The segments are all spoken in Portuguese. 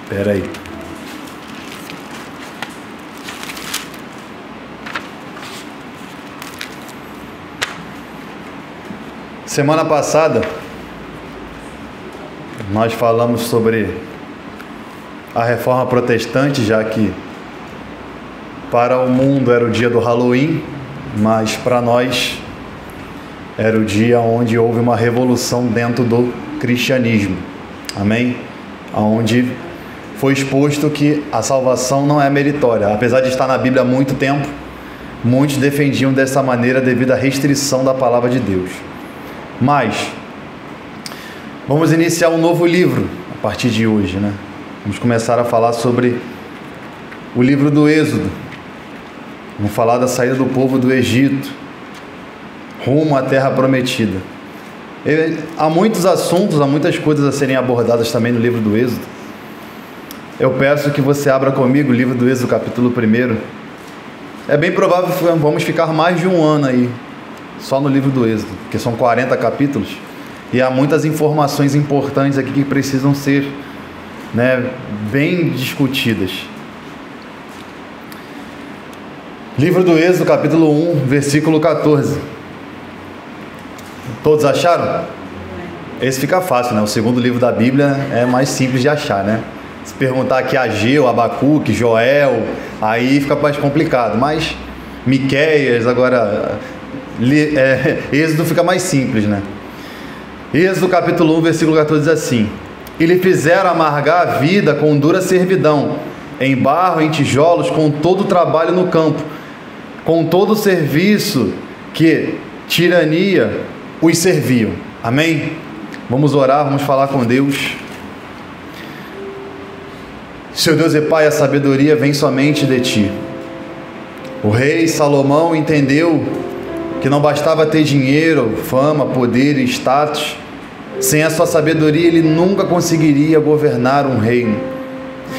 Espera aí. Semana passada, nós falamos sobre a reforma protestante, já que para o mundo era o dia do Halloween, mas para nós era o dia onde houve uma revolução dentro do cristianismo. Amém? Onde foi exposto que a salvação não é meritória. Apesar de estar na Bíblia há muito tempo, muitos defendiam dessa maneira devido à restrição da palavra de Deus. Mas vamos iniciar um novo livro a partir de hoje, né? Vamos começar a falar sobre o livro do Êxodo. Vamos falar da saída do povo do Egito rumo à terra prometida. Há muitos assuntos, há muitas coisas a serem abordadas também no livro do Êxodo. Eu peço que você abra comigo o livro do Êxodo, capítulo 1. É bem provável que vamos ficar mais de um ano aí, só no livro do Êxodo, porque são 40 capítulos, e há muitas informações importantes aqui que precisam ser, bem discutidas. Livro do Êxodo, capítulo 1, versículo 14. Todos acharam? Esse fica fácil, né? O segundo livro da Bíblia é mais simples de achar, né? Se perguntar aqui Ageu, Abacuque, Joel, aí fica mais complicado. Mas Miqueias, agora Êxodo fica mais simples, né? Êxodo capítulo 1, versículo 14 diz assim: E lhe fizeram amargar a vida com dura servidão, em barro, em tijolos, com todo o trabalho no campo, com todo o serviço que tirania os serviam. Amém? Vamos orar, vamos falar com Deus. Seu Deus e Pai, a sabedoria vem somente de Ti. O rei Salomão entendeu que não bastava ter dinheiro, fama, poder e status. Sem a sua sabedoria, ele nunca conseguiria governar um reino.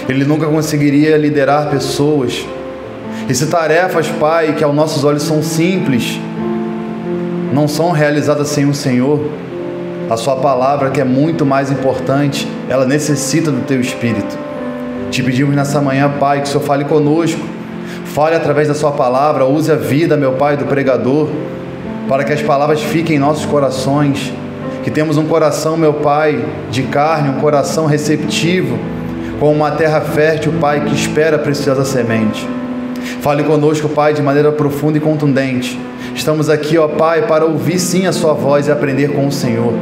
Ele nunca conseguiria liderar pessoas. E se tarefas, Pai, que aos nossos olhos são simples, não são realizadas sem o Senhor, a Sua palavra, que é muito mais importante, ela necessita do Teu Espírito. Te pedimos nessa manhã, Pai, que o Senhor fale conosco, fale através da Sua palavra, use a vida, meu Pai, do pregador, para que as palavras fiquem em nossos corações, que temos um coração, meu Pai, de carne, um coração receptivo, com uma terra fértil, Pai, que espera a preciosa semente. Fale conosco, Pai, de maneira profunda e contundente. Estamos aqui, ó Pai, para ouvir sim a Sua voz e aprender com o Senhor.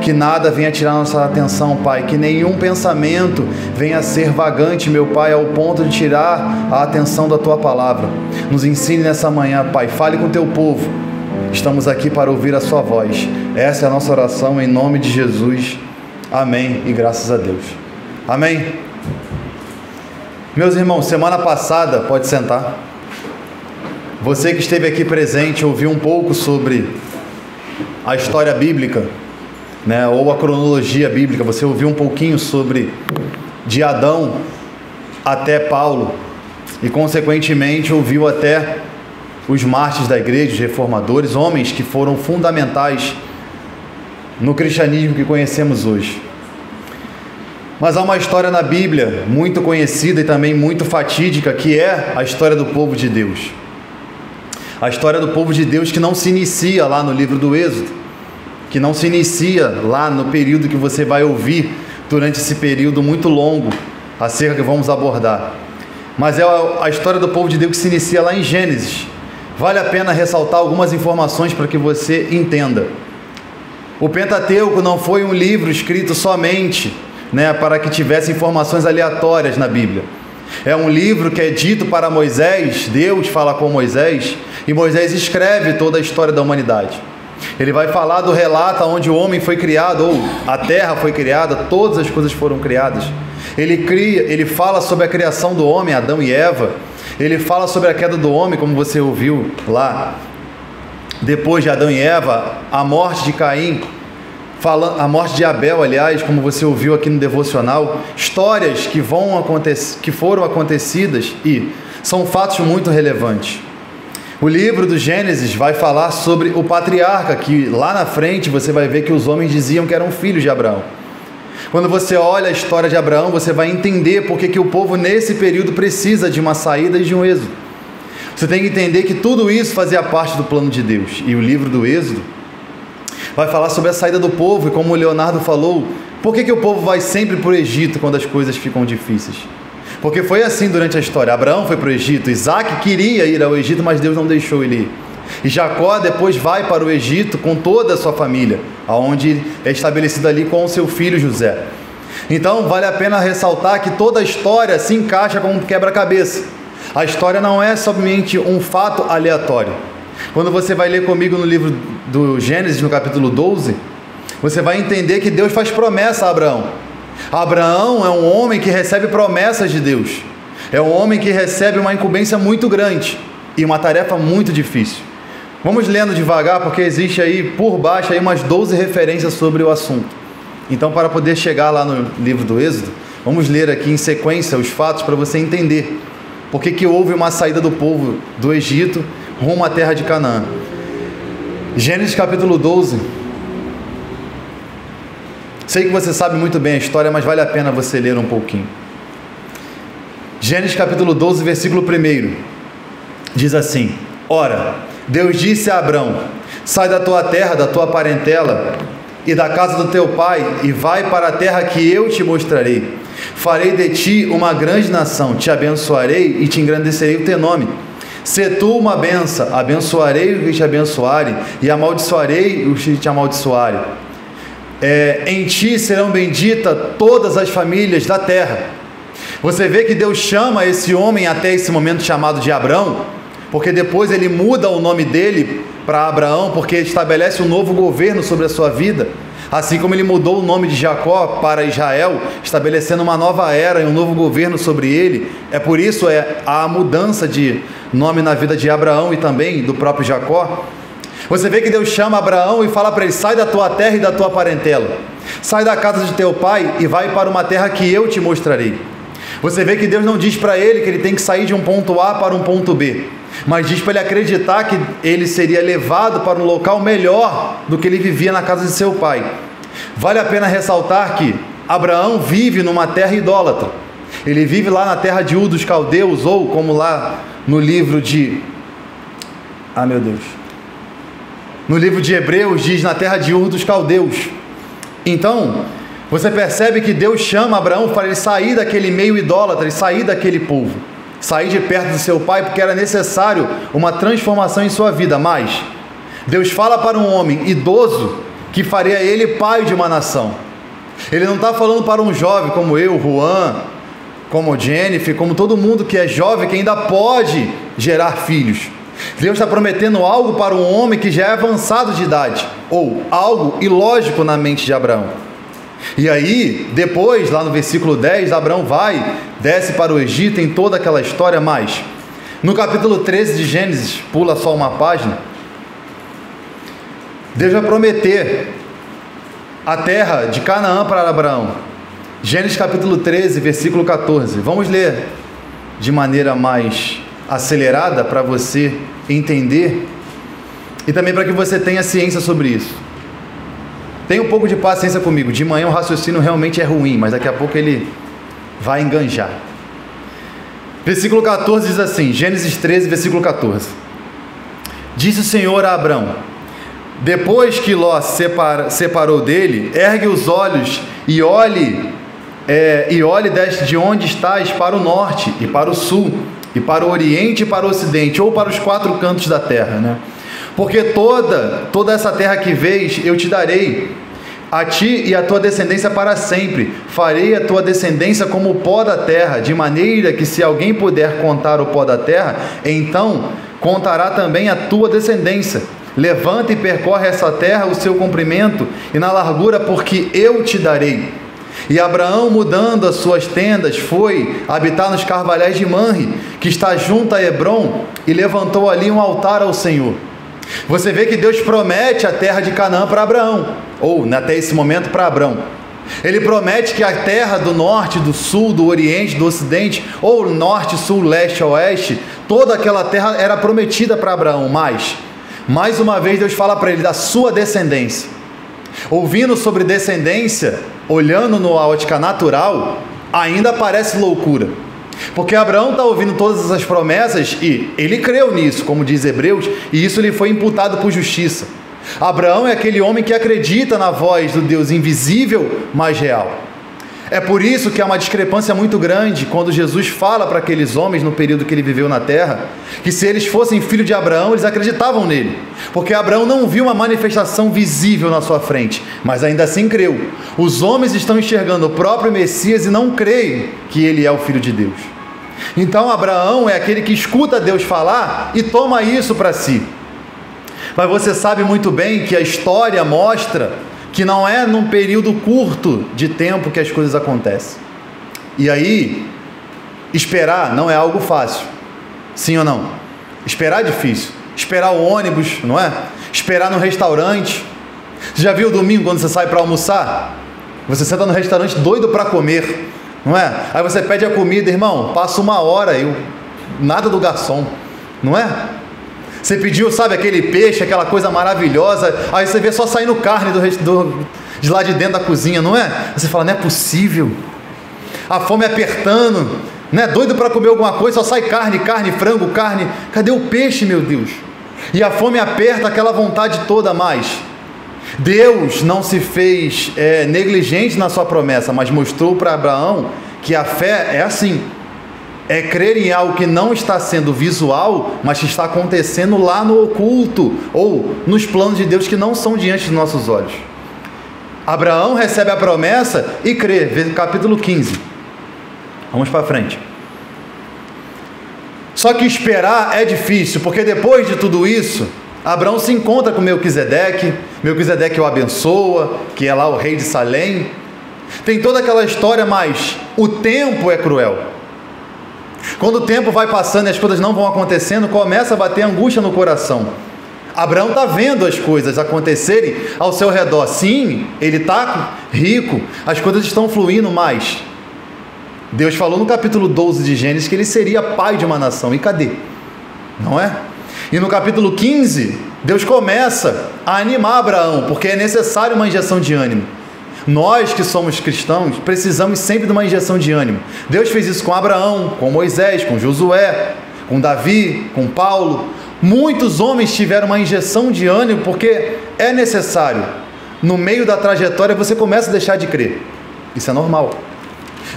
Que nada venha tirar nossa atenção, Pai, que nenhum pensamento venha a ser vagante, meu Pai, ao ponto de tirar a atenção da Tua palavra. Nos ensine nessa manhã, Pai, fale com o Teu povo. Estamos aqui para ouvir a Sua voz. Essa é a nossa oração em nome de Jesus. Amém e graças a Deus. Amém. Meus irmãos, semana passada, pode sentar. Você que esteve aqui presente ouviu um pouco sobre a história bíblica, ou a cronologia bíblica. Você ouviu um pouquinho sobre de Adão até Paulo e consequentemente ouviu até os mártires da igreja, os reformadores, homens que foram fundamentais no cristianismo que conhecemos hoje. Mas há uma história na Bíblia muito conhecida e também muito fatídica, que é a história do povo de Deus. A história do povo de Deus que não se inicia lá no livro do Êxodo, que não se inicia lá no período que você vai ouvir durante esse período muito longo acerca que vamos abordar. Mas é a história do povo de Deus que se inicia lá em Gênesis. Vale a pena ressaltar algumas informações para que você entenda. O Pentateuco não foi um livro escrito somente, para que tivesse informações aleatórias na Bíblia. É um livro que é dito para Moisés, Deus fala com Moisés, e Moisés escreve toda a história da humanidade. Ele vai falar do relato onde o homem foi criado, ou a terra foi criada, todas as coisas foram criadas. Ele fala sobre a criação do homem, Adão e Eva. Ele fala sobre a queda do homem, como você ouviu lá. Depois de Adão e Eva, a morte de Caim, a morte de Abel, aliás, como você ouviu aqui no devocional. Histórias que foram acontecidas e são fatos muito relevantes. O livro do Gênesis vai falar sobre o patriarca, que lá na frente você vai ver que os homens diziam que eram filhos de Abraão. Quando você olha a história de Abraão, você vai entender porque que o povo nesse período precisa de uma saída e de um êxodo. Você tem que entender que tudo isso fazia parte do plano de Deus. E o livro do Êxodo vai falar sobre a saída do povo e, como o Leonardo falou, por que que o povo vai sempre para o Egito quando as coisas ficam difíceis? Porque foi assim durante a história. Abraão foi para o Egito, Isaac queria ir ao Egito, mas Deus não deixou ele ir. E Jacó depois vai para o Egito com toda a sua família, aonde é estabelecido ali com o seu filho José. Então vale a pena ressaltar que toda a história se encaixa como um quebra-cabeça. A história não é somente um fato aleatório. Quando você vai ler comigo no livro do Gênesis, no capítulo 12, você vai entender que Deus faz promessa a Abraão. Abraão é um homem que recebe promessas de Deus. É um homem que recebe uma incumbência muito grande e uma tarefa muito difícil. Vamos lendo devagar, porque existe aí por baixo aí umas 12 referências sobre o assunto. Então, para poder chegar lá no livro do Êxodo, vamos ler aqui em sequência os fatos para você entender por que houve uma saída do povo do Egito rumo à terra de Canaã. Gênesis capítulo 12. Sei que você sabe muito bem a história, mas vale a pena você ler um pouquinho. Gênesis capítulo 12, versículo 1. Diz assim: Ora, Deus disse a Abrão: sai da tua terra, da tua parentela e da casa do teu pai, e vai para a terra que eu te mostrarei. Farei de ti uma grande nação, te abençoarei e te engrandecerei o teu nome. Se tu uma benção, abençoarei os que te abençoarem, e amaldiçoarei os que te amaldiçoarem. Em ti serão benditas todas as famílias da terra. Você vê que Deus chama esse homem até esse momento chamado de Abrão, porque depois ele muda o nome dele para Abraão, porque estabelece um novo governo sobre a sua vida, assim como ele mudou o nome de Jacó para Israel, estabelecendo uma nova era e um novo governo sobre ele. É por isso a mudança de nome na vida de Abraão e também do próprio Jacó. Você vê que Deus chama Abraão e fala para ele: sai da tua terra e da tua parentela, sai da casa de teu pai e vai para uma terra que eu te mostrarei. Você vê que Deus não diz para ele que ele tem que sair de um ponto A para um ponto B, mas diz para ele acreditar que ele seria levado para um local melhor do que ele vivia na casa de seu pai. Vale a pena ressaltar que Abraão vive numa terra idólatra. Ele vive lá na terra de Ur dos Caldeus, ou como lá no livro de... No livro de Hebreus diz na terra de Ur dos Caldeus. Então, você percebe que Deus chama Abraão para ele sair daquele meio idólatra e sair daquele povo. Sair de perto do seu pai, porque era necessário uma transformação em sua vida. Mas Deus fala para um homem idoso que faria ele pai de uma nação. Ele não está falando para um jovem como eu, Juan, como Jennifer, como todo mundo que é jovem, que ainda pode gerar filhos. Deus está prometendo algo para um homem que já é avançado de idade, ou algo ilógico na mente de Abraão. E aí, depois, lá no versículo 10, Abraão desce para o Egito em toda aquela história, mas no capítulo 13 de Gênesis, pula só uma página, Deus vai prometer a terra de Canaã para Abraão. Gênesis capítulo 13, versículo 14. Vamos ler de maneira mais acelerada para você entender e também para que você tenha ciência sobre isso. Tenha um pouco de paciência comigo. De manhã o raciocínio realmente é ruim, mas daqui a pouco ele vai enganjar. Versículo 14 diz assim, Gênesis 13, versículo 14. Disse o Senhor a Abrão: depois que Ló separou dele, ergue os olhos e olhe de onde estás para o norte e para o sul, e para o oriente e para o ocidente, ou para os 4 cantos da terra, né? Porque toda essa terra que vês eu te darei, a ti e a tua descendência para sempre. Farei a tua descendência como o pó da terra, de maneira que se alguém puder contar o pó da terra, então contará também a tua descendência. Levanta e percorre essa terra o seu comprimento e na largura, porque eu te darei. E Abraão, mudando as suas tendas, foi habitar nos carvalhais de Manre, que está junto a Hebrom, e levantou ali um altar ao Senhor. Você vê que Deus promete a terra de Canaã para Abraão, ou até esse momento para Abrão. Ele promete que a terra do norte, do sul, do oriente, do ocidente, ou norte, sul, leste, oeste, toda aquela terra era prometida para Abraão, mas mais uma vez Deus fala para ele da sua descendência. Ouvindo sobre descendência, olhando na ótica natural, ainda parece loucura. Porque Abraão está ouvindo todas essas promessas e ele creu nisso, como diz Hebreus, e isso lhe foi imputado por justiça. Abraão é aquele homem que acredita na voz do Deus invisível, mas real. É por isso que há uma discrepância muito grande quando Jesus fala para aqueles homens no período que ele viveu na terra, que se eles fossem filhos de Abraão, eles acreditavam nele. Porque Abraão não viu uma manifestação visível na sua frente, mas ainda assim creu. Os homens estão enxergando o próprio Messias e não creem que ele é o Filho de Deus. Então Abraão é aquele que escuta Deus falar e toma isso para si. Mas você sabe muito bem que a história mostra que não é num período curto de tempo que as coisas acontecem. E aí, esperar não é algo fácil. Sim ou não? Esperar é difícil. Esperar o ônibus, não é? Esperar no restaurante. Você já viu o domingo quando você sai para almoçar? Você senta no restaurante doido para comer, não é? Aí você pede a comida, irmão, passa 1 hora e nada do garçom, não é? Você pediu, sabe, aquele peixe, aquela coisa maravilhosa, aí você vê só saindo carne de lá de dentro da cozinha, não é? Você fala, não é possível. A fome apertando, né? Doido para comer alguma coisa, só sai carne, frango, carne. Cadê o peixe, meu Deus? E a fome aperta aquela vontade toda a mais. Deus não se fez negligente na sua promessa, mas mostrou para Abraão que a fé é assim. É crer em algo que não está sendo visual, mas que está acontecendo lá no oculto, ou nos planos de Deus que não são diante dos nossos olhos. Abraão recebe a promessa e crê, capítulo 15. Vamos para frente. Só que esperar é difícil, porque depois de tudo isso, Abraão se encontra com Melquisedeque o abençoa, que é lá o rei de Salém. Tem toda aquela história, mas o tempo é cruel. Quando o tempo vai passando e as coisas não vão acontecendo, começa a bater angústia no coração. Abraão está vendo as coisas acontecerem ao seu redor. Sim, ele está rico, as coisas estão fluindo mais. Deus falou no capítulo 12 de Gênesis que ele seria pai de uma nação. E cadê? Não é? E no capítulo 15, Deus começa a animar Abraão, porque é necessário uma injeção de ânimo. Nós que somos cristãos, precisamos sempre de uma injeção de ânimo. Deus fez isso com Abraão, com Moisés, com Josué, com Davi, com Paulo. Muitos homens tiveram uma injeção de ânimo, porque é necessário. No meio da trajetória você começa a deixar de crer. Isso é normal.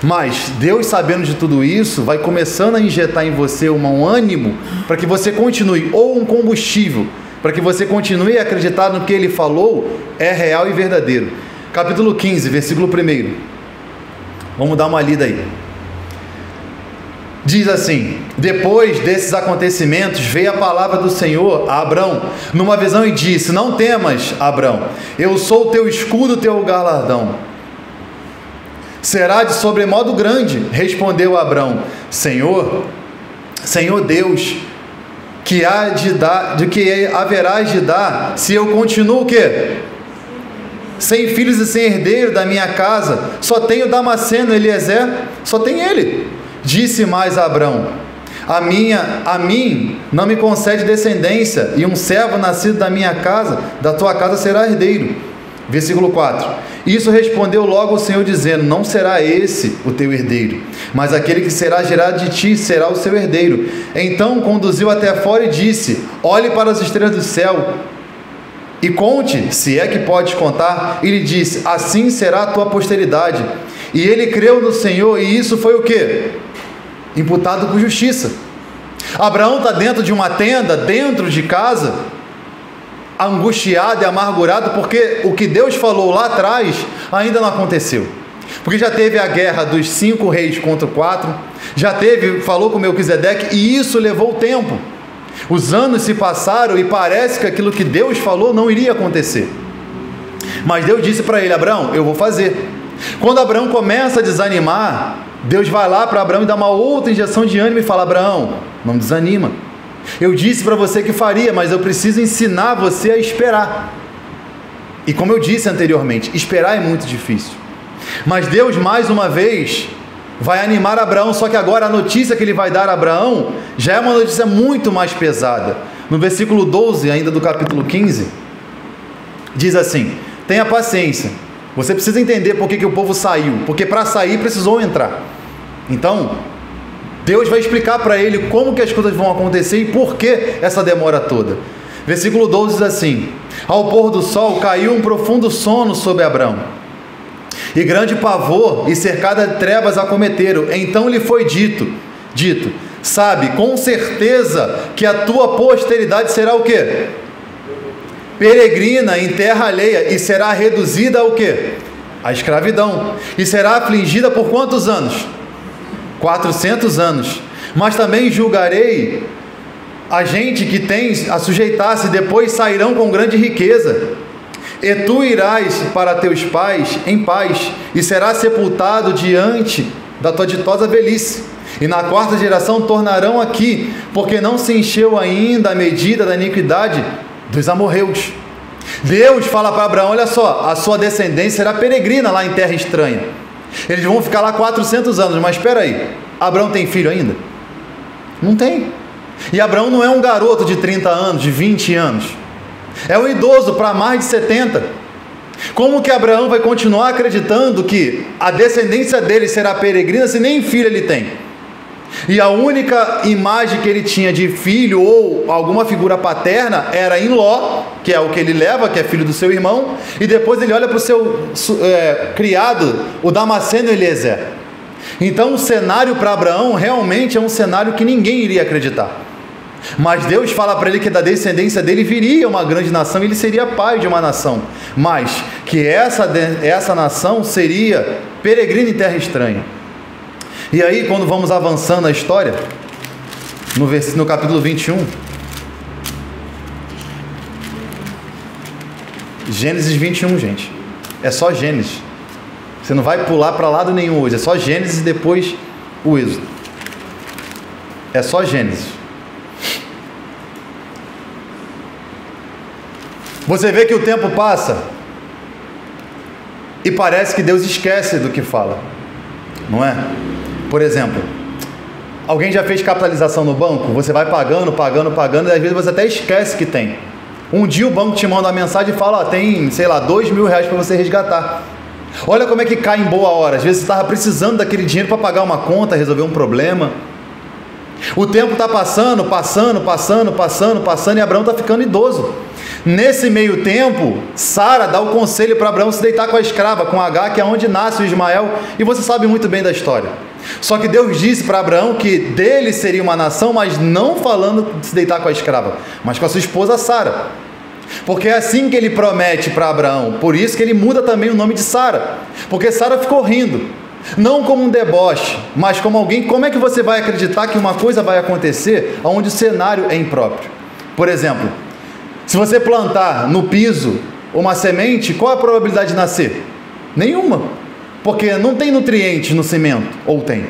Mas Deus, sabendo de tudo isso, vai começando a injetar em você um ânimo para que você continue, ou um combustível, para que você continue a acreditar no que Ele falou é real e verdadeiro. Capítulo 15, versículo 1. Vamos dar uma lida aí. Diz assim: depois desses acontecimentos, veio a palavra do Senhor a Abrão, numa visão, e disse: não temas, Abrão, eu sou o teu escudo, teu galardão. Será de sobremodo grande, respondeu Abrão. Senhor Deus, que há de dar, de que haverás de dar, se eu continuo o quê? Sem filhos e sem herdeiro da minha casa, só tenho Damasceno, Eliezer, só tem ele. Disse mais a Abrão: a mim não me concede descendência, e um servo nascido da minha casa, da tua casa será herdeiro. Versículo 4. Isso respondeu logo o Senhor, dizendo: não será esse o teu herdeiro, mas aquele que será gerado de ti será o seu herdeiro. Então conduziu até fora e disse: olhe para as estrelas do céu e conte, se é que podes contar. E lhe disse: assim será a tua posteridade. E ele creu no Senhor, e isso foi o quê? Imputado por justiça. Abraão está dentro de uma tenda, dentro de casa, angustiado e amargurado, porque o que Deus falou lá atrás ainda não aconteceu. Porque já teve a guerra dos 5 reis contra 4, falou com Melquisedeque, e isso levou tempo. Os anos se passaram e parece que aquilo que Deus falou não iria acontecer. Mas Deus disse para ele: Abraão, eu vou fazer. Quando Abraão começa a desanimar, Deus vai lá para Abraão e dá uma outra injeção de ânimo e fala: Abraão, não desanima. Eu disse para você que faria, mas eu preciso ensinar você a esperar. E como eu disse anteriormente, esperar é muito difícil. Mas Deus, mais uma vez, vai animar Abraão, só que agora a notícia que ele vai dar a Abraão já é uma notícia muito mais pesada. No versículo 12, ainda do capítulo 15, diz assim: tenha paciência. Você precisa entender por que o povo saiu, porque para sair precisou entrar. Então, Deus vai explicar para ele como que as coisas vão acontecer e por que essa demora toda. Versículo 12 diz assim: ao pôr do sol caiu um profundo sono sobre Abrão, e grande pavor e cercada de trevas acometeram. Então lhe foi dito, sabe, com certeza que a tua posteridade será o quê? Peregrina em terra alheia, e será reduzida ao quê? A escravidão. E será afligida por quantos anos? 400 anos. Mas também julgarei a gente que tens a sujeitar-se, depois sairão com grande riqueza. E tu irás para teus pais em paz, e serás sepultado diante da tua ditosa velhice. E na quarta geração tornarão aqui, porque não se encheu ainda a medida da iniquidade dos amorreus. Deus fala para Abraão: olha só, a sua descendência será peregrina lá em terra estranha. Eles vão ficar lá 400 anos, mas espera aí, Abraão tem filho ainda? Não tem. E Abraão não é um garoto de 30 anos, de 20 anos. É um idoso para mais de 70. Como que Abraão vai continuar acreditando que a descendência dele será peregrina se nem filho ele tem? E a única imagem que ele tinha de filho ou alguma figura paterna era em Ló, que é o que ele leva, que é filho do seu irmão, e depois ele olha para o seu criado, o Damasceno Eliezer. Então o cenário para Abraão realmente é um cenário que ninguém iria acreditar. Mas Deus fala para ele que da descendência dele viria uma grande nação, e ele seria pai de uma nação, mas que essa nação seria peregrina em terra estranha. E aí, quando vamos avançando na história, no capítulo 21, Gênesis 21, gente, é só Gênesis. Você não vai pular para lado nenhum hoje, é só Gênesis e depois o Êxodo. É só Gênesis. Você vê que o tempo passa e parece que Deus esquece do que fala, não é? Por exemplo, alguém já fez capitalização no banco? Você vai pagando, e às vezes você até esquece que tem. Um dia o banco te manda uma mensagem e fala: tem, sei lá, R$2.000 para você resgatar. Olha como é que cai em boa hora. Às vezes você estava precisando daquele dinheiro para pagar uma conta, resolver um problema. O tempo está passando, e Abraão está ficando idoso. Nesse meio tempo, Sara dá o conselho para Abraão se deitar com a escrava, com H, que é onde nasce o Ismael, e você sabe muito bem da história. Só que Deus disse para Abraão que dele seria uma nação, mas não falando de se deitar com a escrava, mas com a sua esposa Sara. Porque é assim que ele promete para Abraão. Por isso que ele muda também o nome de Sara, porque Sara ficou rindo, não como um deboche, mas como alguém. Como é que você vai acreditar que uma coisa vai acontecer onde o cenário é impróprio? Por exemplo, se você plantar no piso uma semente, qual a probabilidade de nascer? Nenhuma, porque não tem nutrientes no cimento. Ou tem?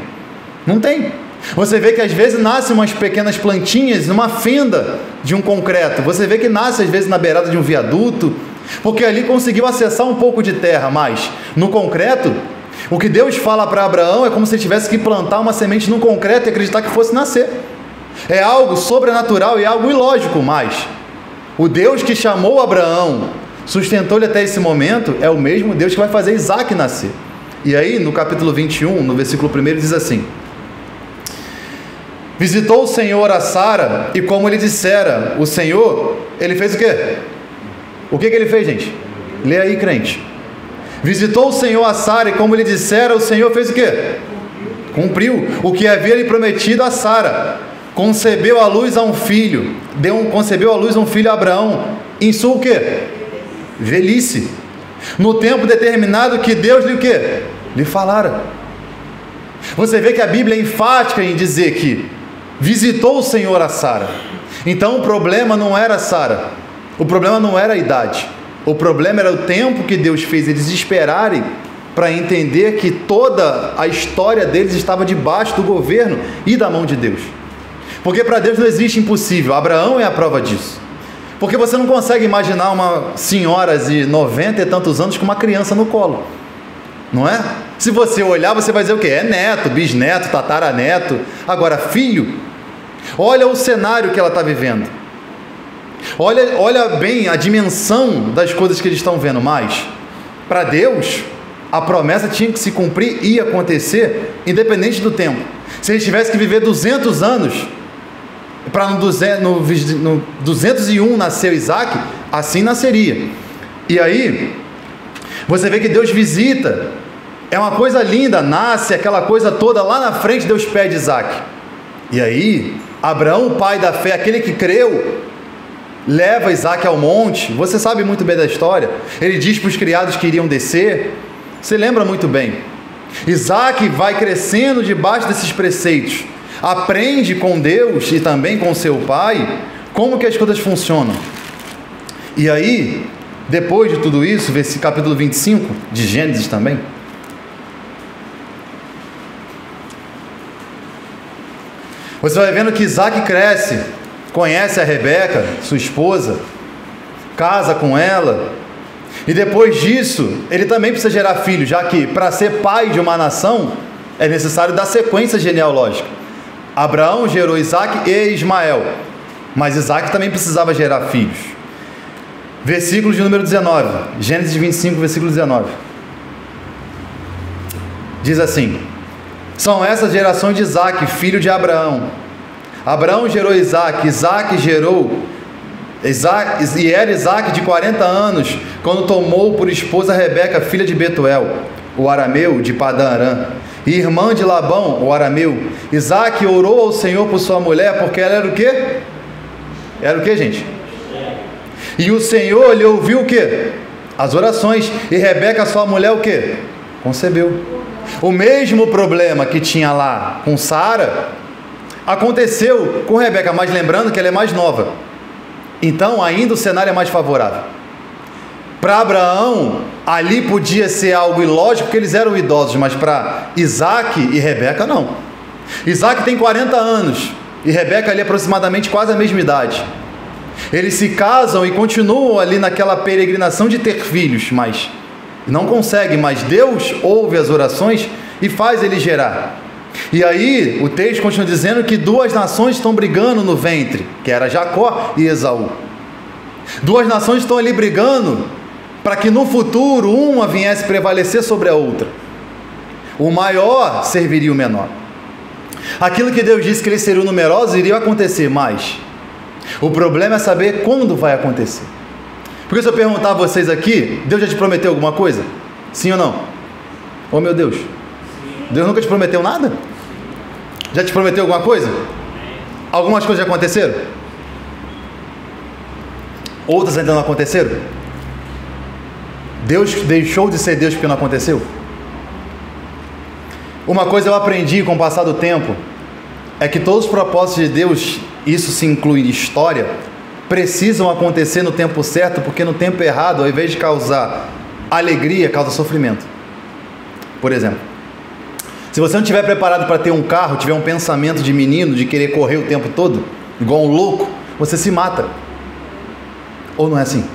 Não tem. Você vê que às vezes nascem umas pequenas plantinhas numa fenda de um concreto. Você vê que nasce às vezes na beirada de um viaduto, porque ali conseguiu acessar um pouco de terra. Mas no concreto, o que Deus fala para Abraão é como se ele tivesse que plantar uma semente no concreto e acreditar que fosse nascer. É algo sobrenatural e algo ilógico, mas o Deus que chamou Abraão, sustentou-lhe até esse momento, é o mesmo Deus que vai fazer Isaac nascer. E aí, no capítulo 21, no versículo 1, diz assim: visitou o Senhor a Sara, e como ele dissera, o Senhor, ele fez o quê? O que ele fez, gente? Lê aí, crente. Visitou o Senhor a Sara, e como ele dissera, o Senhor fez o quê? Cumpriu o que havia lhe prometido a Sara. Concebeu a luz a um filho, concebeu a luz a um filho a Abraão, em sua o quê? Velhice, no tempo determinado que Deus lhe o quê? Lhe falara. Você vê que a Bíblia é enfática em dizer que visitou o Senhor a Sara. Então o problema não era Sara, o problema não era a idade, o problema era o tempo que Deus fez eles esperarem para entender que toda a história deles estava debaixo do governo e da mão de Deus. Porque para Deus não existe impossível. Abraão é a prova disso. Porque você não consegue imaginar uma senhora de 90 e tantos anos com uma criança no colo, não é? Se você olhar, você vai dizer o quê? É neto, bisneto, tataraneto. Agora, filho, olha o cenário que ela está vivendo. Olha bem a dimensão das coisas que eles estão vendo. Mas, para Deus, a promessa tinha que se cumprir e acontecer, independente do tempo. Se eles tivessem que viver 200 anos, para no 201 nasceu Isaac, assim nasceria. E aí, você vê que Deus visita, é uma coisa linda, nasce aquela coisa toda, lá na frente Deus pede Isaac. E aí, Abraão, o pai da fé, aquele que creu, leva Isaac ao monte. Você sabe muito bem da história. Ele diz para os criados que iriam descer. Você lembra muito bem. Isaac vai crescendo debaixo desses preceitos, aprende com Deus e também com seu pai como que as coisas funcionam. E aí, depois de tudo isso, capítulo 25 de Gênesis também, você vai vendo que Isaac cresce, conhece a Rebeca, sua esposa, casa com ela, e depois disso, ele também precisa gerar filhos, já que para ser pai de uma nação, é necessário dar sequência genealógica. Abraão gerou Isaac e Ismael, mas Isaac também precisava gerar filhos. Versículo de número 19, Gênesis 25, versículo 19. Diz assim: são essas gerações de Isaac, filho de Abraão. Abraão gerou Isaac, Isaac gerou Isaac, e era Isaac de 40 anos, quando tomou por esposa Rebeca, filha de Betuel, o arameu de Padã Arã, e irmã de Labão, o arameu. Isaac orou ao Senhor por sua mulher, porque ela era o quê? Era o quê, gente? E o Senhor lhe ouviu o quê? As orações. E Rebeca, sua mulher, o quê? Concebeu. O mesmo problema que tinha lá com Sara aconteceu com Rebeca, mas lembrando que ela é mais nova. Então, ainda o cenário é mais favorável. Para Abraão, ali podia ser algo ilógico, porque eles eram idosos, mas para Isaac e Rebeca, não. Isaac tem 40 anos, e Rebeca ali aproximadamente quase a mesma idade. Eles se casam e continuam ali naquela peregrinação de ter filhos, mas não conseguem, mas Deus ouve as orações e faz ele gerar. E aí, o texto continua dizendo que duas nações estão brigando no ventre, que era Jacó e Esaú. Duas nações estão ali brigando para que no futuro uma viesse prevalecer sobre a outra. O maior serviria o menor. Aquilo que Deus disse que eles seriam numerosos iria acontecer, mas o problema é saber quando vai acontecer. Porque se eu perguntar a vocês aqui, Deus já te prometeu alguma coisa? Sim ou não? Oh meu Deus, Deus nunca te prometeu nada? Já te prometeu alguma coisa? Algumas coisas já aconteceram? Outras ainda não aconteceram? Deus deixou de ser Deus porque não aconteceu? Uma coisa eu aprendi com o passar do tempo é que todos os propósitos de Deus, isso se inclui em história, precisam acontecer no tempo certo, porque no tempo errado, ao invés de causar alegria, causa sofrimento. Por exemplo, se você não estiver preparado para ter um carro, tiver um pensamento de menino, de querer correr o tempo todo, igual um louco, você se mata. Ou não é assim?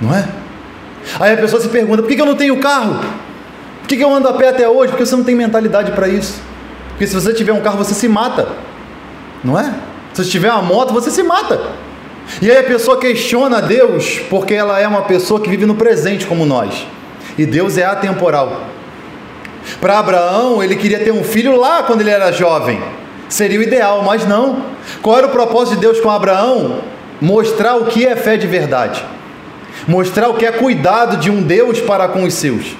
Não é? Aí a pessoa se pergunta, por que eu não tenho carro? Por que eu ando a pé até hoje? Porque você não tem mentalidade para isso. Porque se você tiver um carro, você se mata. Não é? Se você tiver uma moto, você se mata. E aí a pessoa questiona Deus, porque ela é uma pessoa que vive no presente como nós. E Deus é atemporal. Para Abraão, ele queria ter um filho lá quando ele era jovem. Seria o ideal, mas não. Qual era o propósito de Deus com Abraão? Mostrar o que é fé de verdade. Mostrar o que é cuidado de um Deus para com os seus.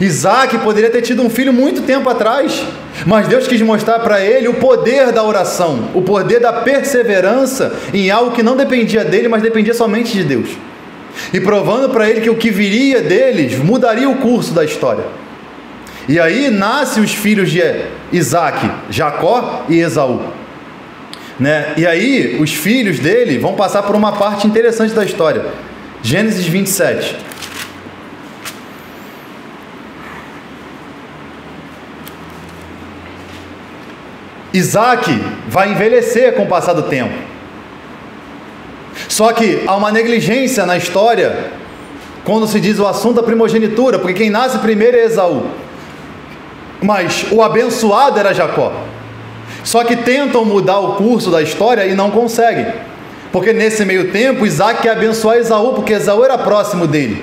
Isaac poderia ter tido um filho muito tempo atrás, mas Deus quis mostrar para ele o poder da oração, o poder da perseverança em algo que não dependia dele, mas dependia somente de Deus. E provando para ele que o que viria deles mudaria o curso da história. E aí nascem os filhos de Isaac, Jacó e Esaú. E aí os filhos dele vão passar por uma parte interessante da história. Gênesis 27. Isaac vai envelhecer com o passar do tempo. Só que há uma negligência na história quando se diz o assunto da primogenitura, porque quem nasce primeiro é Esaú. Mas o abençoado era Jacó. Só que tentam mudar o curso da história e não conseguem. Porque nesse meio tempo, Isaac quer abençoar Esaú, porque Esaú era próximo dele.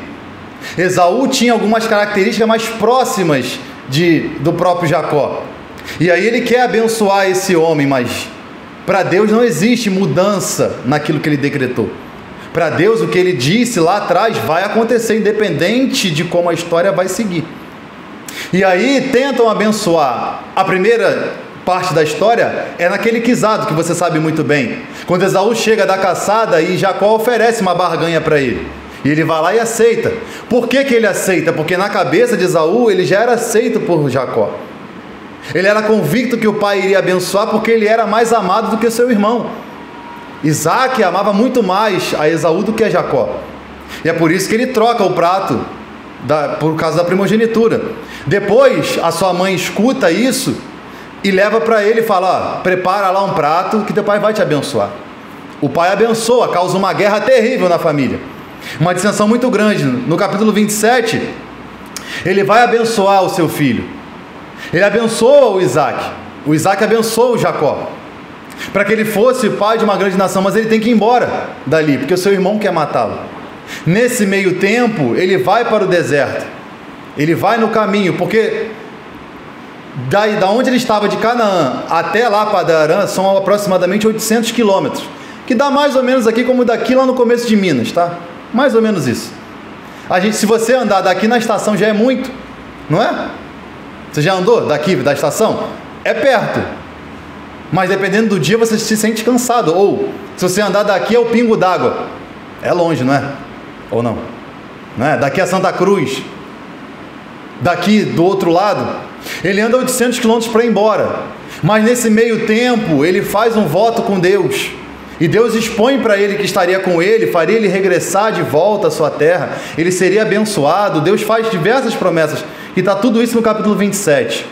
Esaú tinha algumas características mais próximas do próprio Jacó. E aí ele quer abençoar esse homem, mas para Deus não existe mudança naquilo que ele decretou. Para Deus, o que ele disse lá atrás vai acontecer, independente de como a história vai seguir. E aí tentam abençoar. A primeira parte da história é naquele quisado que você sabe muito bem. Quando Esaú chega da caçada e Jacó oferece uma barganha para ele. E ele vai lá e aceita. Por que ele aceita? Porque na cabeça de Esaú ele já era aceito por Jacó. Ele era convicto que o pai iria abençoar porque ele era mais amado do que seu irmão. Isaac amava muito mais a Esaú do que a Jacó. E é por isso que ele troca o prato, por causa da primogenitura. Depois a sua mãe escuta isso e leva para ele e fala: prepara lá um prato que teu pai vai te abençoar. O pai abençoa, causa uma guerra terrível na família. Uma dissensão muito grande. No capítulo 27, ele vai abençoar o seu filho. Ele abençoa o Isaac. O Isaac abençoa o Jacó, para que ele fosse pai de uma grande nação, mas ele tem que ir embora dali, porque o seu irmão quer matá-lo. Nesse meio tempo, ele vai para o deserto. Ele vai no caminho, porque da onde ele estava de Canaã até lá para Arã são aproximadamente 800 quilômetros, que dá mais ou menos aqui como daqui lá no começo de Minas, tá? Mais ou menos isso. Se você andar daqui na estação já é muito, não é? Você já andou daqui da estação? É perto. Mas dependendo do dia você se sente cansado. Ou se você andar daqui é o pingo d'água. É longe, não é? Ou não? Não é? Daqui a Santa Cruz. Daqui do outro lado. Ele anda 800 quilômetros para ir embora. Mas nesse meio tempo ele faz um voto com Deus. E Deus expõe para ele que estaria com ele, faria ele regressar de volta à sua terra. Ele seria abençoado. Deus faz diversas promessas. E está tudo isso no capítulo 27.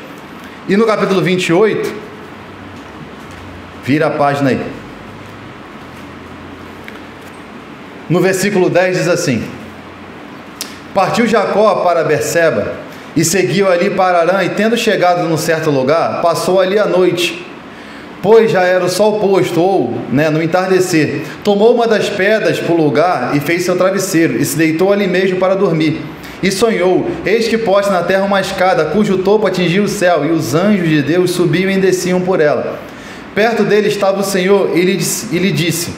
E no capítulo 28, vira a página aí. No versículo 10 diz assim: partiu Jacó para Berseba e seguiu ali para Arã, e tendo chegado num certo lugar, passou ali a noite, pois já era o sol posto, ou no entardecer. Tomou uma das pedras para o lugar e fez seu travesseiro, e se deitou ali mesmo para dormir. E sonhou: eis que posta na terra uma escada, cujo topo atingia o céu, e os anjos de Deus subiam e desciam por ela. Perto dele estava o Senhor, e lhe disse: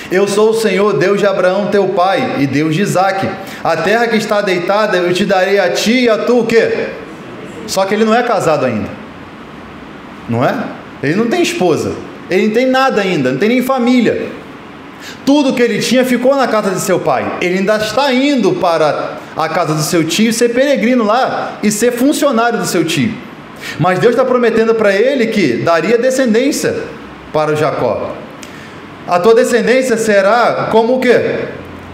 eu sou o Senhor, Deus de Abraão teu pai, e Deus de Isaque. A terra que está deitada eu te darei a ti e a tu o quê? Só que ele não é casado ainda, não é? Ele não tem esposa, ele não tem nada ainda, não tem nem família. Tudo que ele tinha ficou na casa de seu pai. Ele ainda está indo para a casa do seu tio, ser peregrino lá e ser funcionário do seu tio. Mas Deus está prometendo para ele que daria descendência para o Jacó. A tua descendência será como o quê?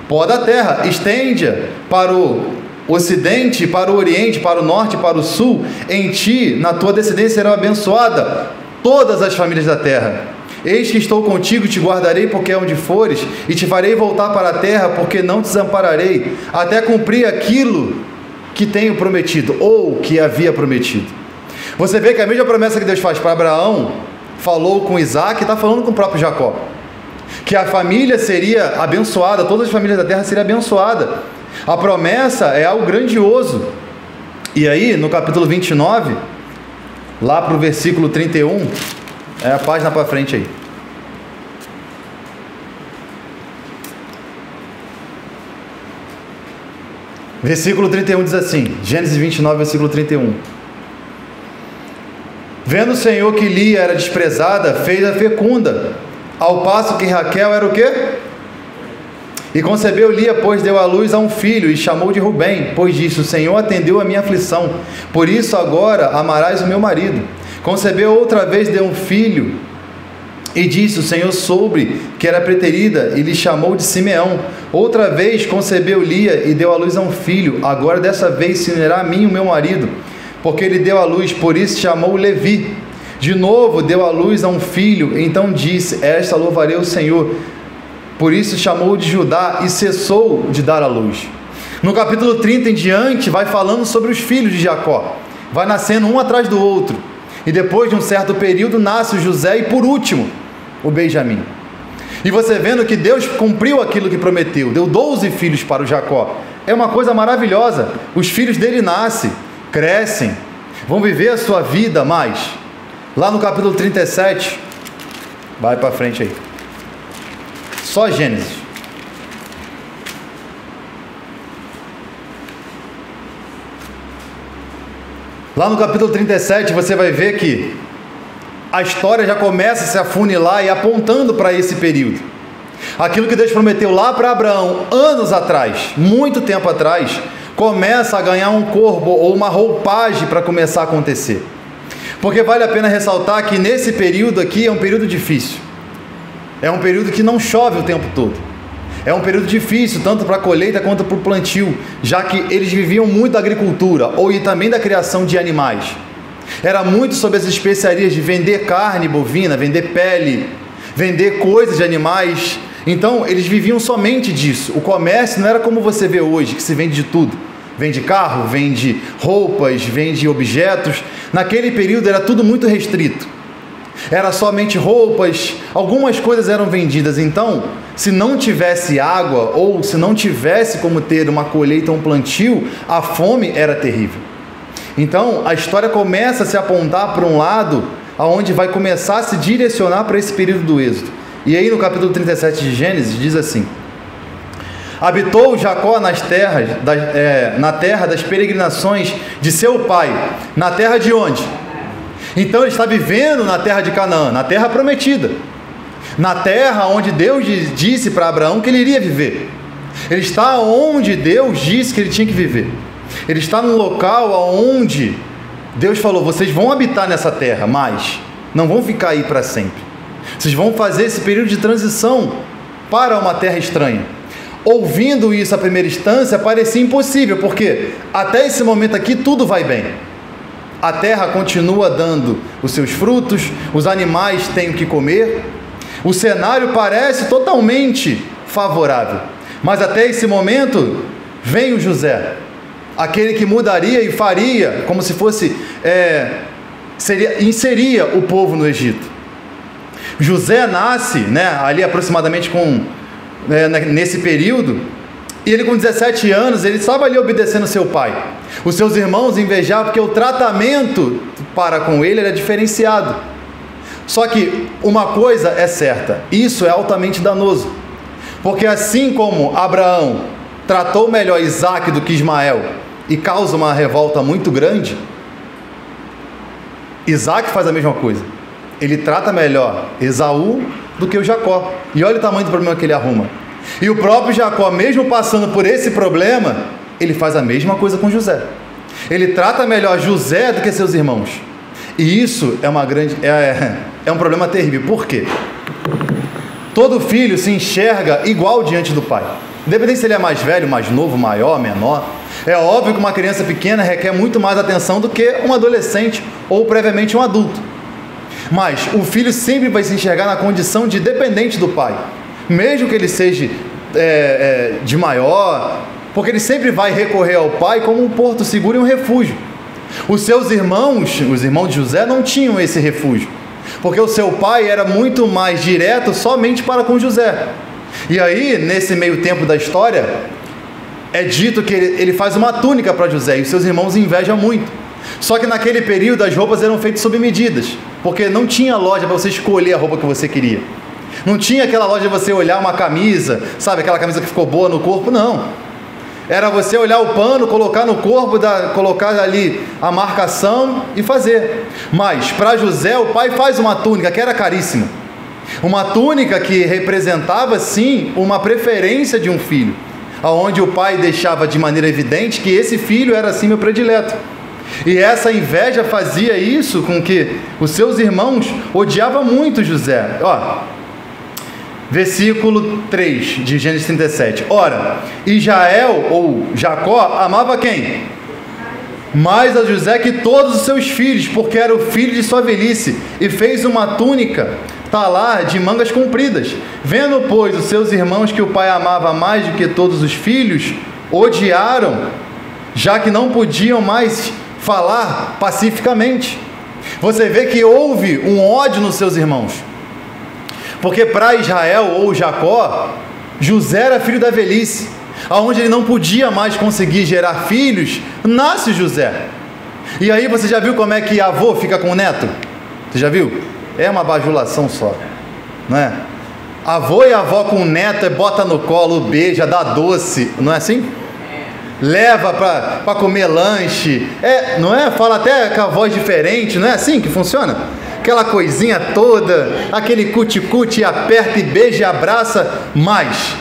Pó da terra. Estende-a para o ocidente, para o oriente, para o norte, para o sul. Em ti, na tua descendência, serão abençoadas todas as famílias da terra. Eis que estou contigo, te guardarei porque é onde fores, e te farei voltar para a terra, porque não te desampararei, até cumprir aquilo que tenho prometido, ou que havia prometido. Você vê que a mesma promessa que Deus faz para Abraão, falou com Isaac, e está falando com o próprio Jacó. Que a família seria abençoada, todas as famílias da terra seriam abençoadas. A promessa é algo grandioso. E aí, no capítulo 29, lá para o versículo 31, é a página para frente aí. Versículo 31 diz assim, Gênesis 29, versículo 31. Vendo o Senhor que Lia era desprezada, fez-a fecunda, ao passo que Raquel era o quê? E concebeu Lia, pois deu à luz a um filho, e chamou de Rubem, pois disse: o Senhor atendeu a minha aflição, por isso agora amarás o meu marido. Concebeu outra vez, deu um filho, e disse: o Senhor soube que era preterida, e lhe chamou de Simeão. Outra vez concebeu Lia, e deu à luz a um filho, agora dessa vez se unirá a mim o meu marido, porque ele deu à luz, por isso chamou Levi. De novo deu à luz a um filho, então disse: esta louvarei o Senhor. Por isso chamou de Judá, e cessou de dar à luz. No capítulo 30 em diante, vai falando sobre os filhos de Jacó. Vai nascendo um atrás do outro. E depois de um certo período, nasce o José e, por último, o Benjamim. E você vendo que Deus cumpriu aquilo que prometeu, deu 12 filhos para o Jacó. É uma coisa maravilhosa. Os filhos dele nascem, crescem, vão viver a sua vida mais. Lá no capítulo 37, vai para frente aí. Só Gênesis. Lá no capítulo 37 você vai ver que a história já começa a se afunilar e apontando para esse período. Aquilo que Deus prometeu lá para Abraão, anos atrás, muito tempo atrás, começa a ganhar um corpo ou uma roupagem para começar a acontecer. Porque vale a pena ressaltar que nesse período aqui é um período difícil. É um período que não chove o tempo todo. É um período difícil, tanto para a colheita quanto para o plantio, já que eles viviam muito da agricultura, e também da criação de animais. Era muito sobre as especiarias de vender carne bovina, vender pele, vender coisas de animais. Então, eles viviam somente disso. O comércio não era como você vê hoje, que se vende de tudo. Vende carro, vende roupas, vende objetos. Naquele período era tudo muito restrito. Era somente roupas, algumas coisas eram vendidas. Então, se não tivesse água ou se não tivesse como ter uma colheita ou um plantio, a fome era terrível. Então, a história começa a se apontar para um lado aonde vai começar a se direcionar para esse período do Êxodo. E aí no capítulo 37 de Gênesis diz assim: habitou Jacó na terra das peregrinações de seu pai. Na terra de onde? Então ele está vivendo na terra de Canaã, na terra prometida, na terra onde Deus disse para Abraão que ele iria viver. Ele está onde Deus disse que ele tinha que viver. Ele está num local onde Deus falou: vocês vão habitar nessa terra, mas não vão ficar aí para sempre. Vocês vão fazer esse período de transição para uma terra estranha. Ouvindo isso à primeira instância, parecia impossível, porque até esse momento aqui tudo vai bem. A terra continua dando os seus frutos, os animais têm o que comer, o cenário parece totalmente favorável. Mas até esse momento, vem o José, aquele que mudaria e faria, como se fosse, inseria o povo no Egito. José nasce, ali aproximadamente nesse período, e ele com 17 anos, ele estava ali obedecendo seu pai. Os seus irmãos invejavam porque o tratamento para com ele era diferenciado. Só que uma coisa é certa, isso é altamente danoso. Porque assim como Abraão tratou melhor Isaac do que Ismael e causa uma revolta muito grande, Isaac faz a mesma coisa. Ele trata melhor Esaú do que o Jacó. E olha o tamanho do problema que ele arruma. E o próprio Jacó, mesmo passando por esse problema, ele faz a mesma coisa com José. Ele trata melhor José do que seus irmãos. E isso é um problema terrível. Por quê? Todo filho se enxerga igual diante do pai. Independente se ele é mais velho, mais novo, maior, menor. É óbvio que uma criança pequena requer muito mais atenção do que um adolescente ou previamente um adulto. Mas o filho sempre vai se enxergar na condição de dependente do pai, mesmo que ele seja de maior, porque ele sempre vai recorrer ao pai como um porto seguro e um refúgio. Os seus irmãos, os irmãos de José, não tinham esse refúgio, porque o seu pai era muito mais direto somente para com José. E aí, nesse meio tempo da história, é dito que ele faz uma túnica para José, e os seus irmãos invejam muito. Só que naquele período as roupas eram feitas sob medidas, porque não tinha loja para você escolher a roupa que você queria. Não tinha aquela loja de você olhar uma camisa, sabe, aquela camisa que ficou boa no corpo, não. Era você olhar o pano, colocar no corpo, colocar ali a marcação e fazer. Mas para José, o pai faz uma túnica que era caríssima. Uma túnica que representava, sim, uma preferência de um filho, onde o pai deixava de maneira evidente que esse filho era, assim, meu predileto. E essa inveja fazia isso com que os seus irmãos odiavam muito José. Versículo 3 de Gênesis 37. Ora, Israel ou Jacó amava quem? Mais a José que todos os seus filhos, porque era o filho de sua velhice, e fez uma túnica talar de mangas compridas. Vendo, pois, os seus irmãos que o pai amava mais do que todos os filhos, odiaram, já que não podiam mais falar pacificamente. Você vê que houve um ódio nos seus irmãos. Porque para Israel ou Jacó, José era filho da velhice, aonde ele não podia mais conseguir gerar filhos, nasce José. E aí você já viu como é que avô fica com o neto? Você já viu? É uma bajulação só, não é? Avô e avó com o neto, bota no colo, beija, dá doce, não é assim? Leva para comer lanche, não é? Fala até com a voz diferente, não é assim que funciona? Aquela coisinha toda, aquele cuti-cuti, aperta e beija e abraça, mas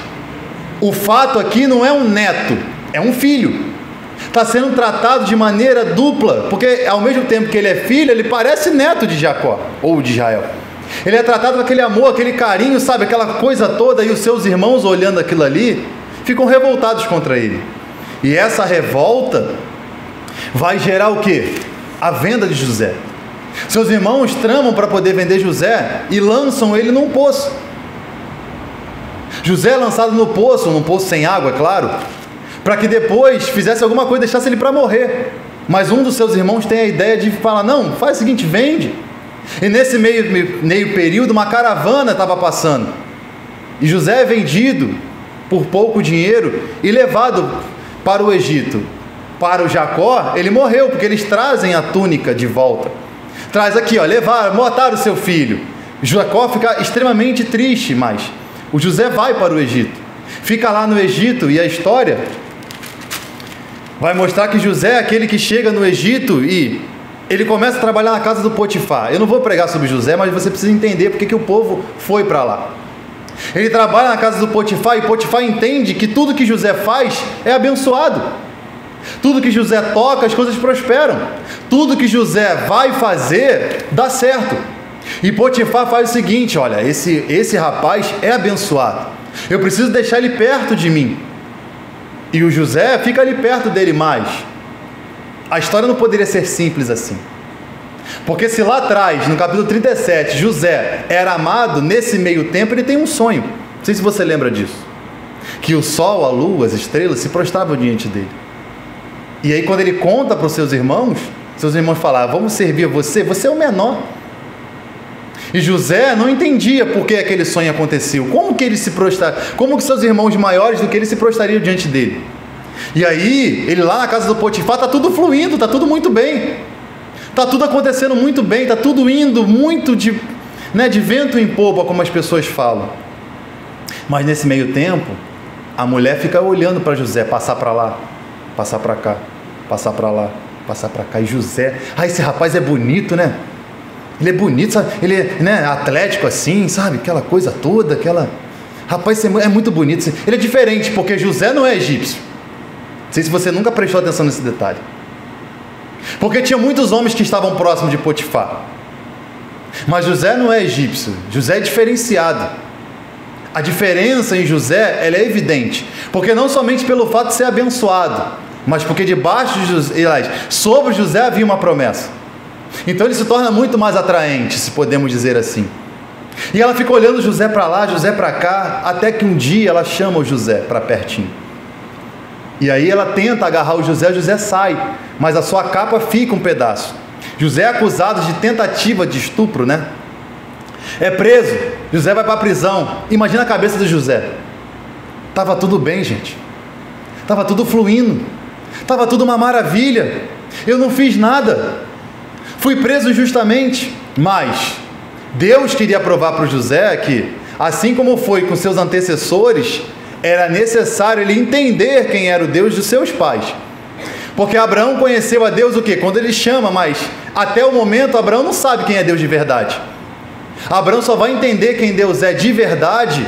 o fato aqui não é um neto, é um filho. Está sendo tratado de maneira dupla, porque ao mesmo tempo que ele é filho, ele parece neto de Jacó, ou de Israel. Ele é tratado com aquele amor, aquele carinho, sabe, aquela coisa toda, e os seus irmãos olhando aquilo ali, ficam revoltados contra ele. E essa revolta vai gerar o quê? A venda de José. Seus irmãos tramam para poder vender José e lançam ele num poço. José é lançado no poço, num poço sem água, é claro, para que depois fizesse alguma coisa e deixasse ele para morrer. Mas um dos seus irmãos tem a ideia de falar, não, faz o seguinte, vende. E nesse meio período, uma caravana estava passando. E José é vendido por pouco dinheiro e levado para o Egito. Para o Jacó, ele morreu, porque eles trazem a túnica de volta. Traz aqui, ó, levaram, mataram o seu filho. Jacó fica extremamente triste, mas o José vai para o Egito. Fica lá no Egito e a história vai mostrar que José é aquele que chega no Egito e ele começa a trabalhar na casa do Potifar. Eu não vou pregar sobre José, mas você precisa entender porque que o povo foi para lá. Ele trabalha na casa do Potifar e Potifar entende que tudo que José faz é abençoado. Tudo que José toca, as coisas prosperam. Tudo que José vai fazer, dá certo. E Potifar faz o seguinte, olha, esse rapaz é abençoado. Eu preciso deixar ele perto de mim. E o José fica ali perto dele mais. A história não poderia ser simples assim. Porque se lá atrás, no capítulo 37, José era amado, nesse meio tempo ele tem um sonho. Não sei se você lembra disso. Que o sol, a lua, as estrelas se prostravam diante dele. E aí quando ele conta para os seus irmãos falaram, vamos servir você é o menor. E José não entendia por que aquele sonho aconteceu. Como que ele se prostraria? Como que seus irmãos maiores do que ele se prostrariam diante dele? E aí, ele lá na casa do Potifar, está tudo fluindo, está tudo muito bem. Está tudo acontecendo muito bem, está tudo indo muito de vento em popa, como as pessoas falam. Mas nesse meio tempo, a mulher fica olhando para José, passar para lá, passar para cá, passar para lá, passar para cá. E José, esse rapaz é bonito, né? Ele é bonito, sabe? Ele é atlético assim, sabe? Aquela coisa toda, aquela... Rapaz, é muito bonito. Ele é diferente, porque José não é egípcio. Não sei se você nunca prestou atenção nesse detalhe. Porque tinha muitos homens que estavam próximos de Potifar. Mas José não é egípcio. José é diferenciado. A diferença em José, ela é evidente. Porque não somente pelo fato de ser abençoado, mas porque debaixo de José, sobre José havia uma promessa. Então ele se torna muito mais atraente, se podemos dizer assim. E ela fica olhando José para lá, José para cá, até que um dia ela chama o José para pertinho. E aí ela tenta agarrar o José sai, mas a sua capa fica um pedaço. José é acusado de tentativa de estupro, né? É preso, José vai para a prisão. Imagina a cabeça do José. Estava tudo bem, gente. Estava tudo fluindo. Estava tudo uma maravilha. Eu não fiz nada. Fui preso injustamente, mas Deus queria provar para o José que, assim como foi com seus antecessores, era necessário ele entender quem era o Deus dos seus pais. Porque Abraão conheceu a Deus o quê? Quando ele chama, mas até o momento Abraão não sabe quem é Deus de verdade. Abraão só vai entender quem Deus é de verdade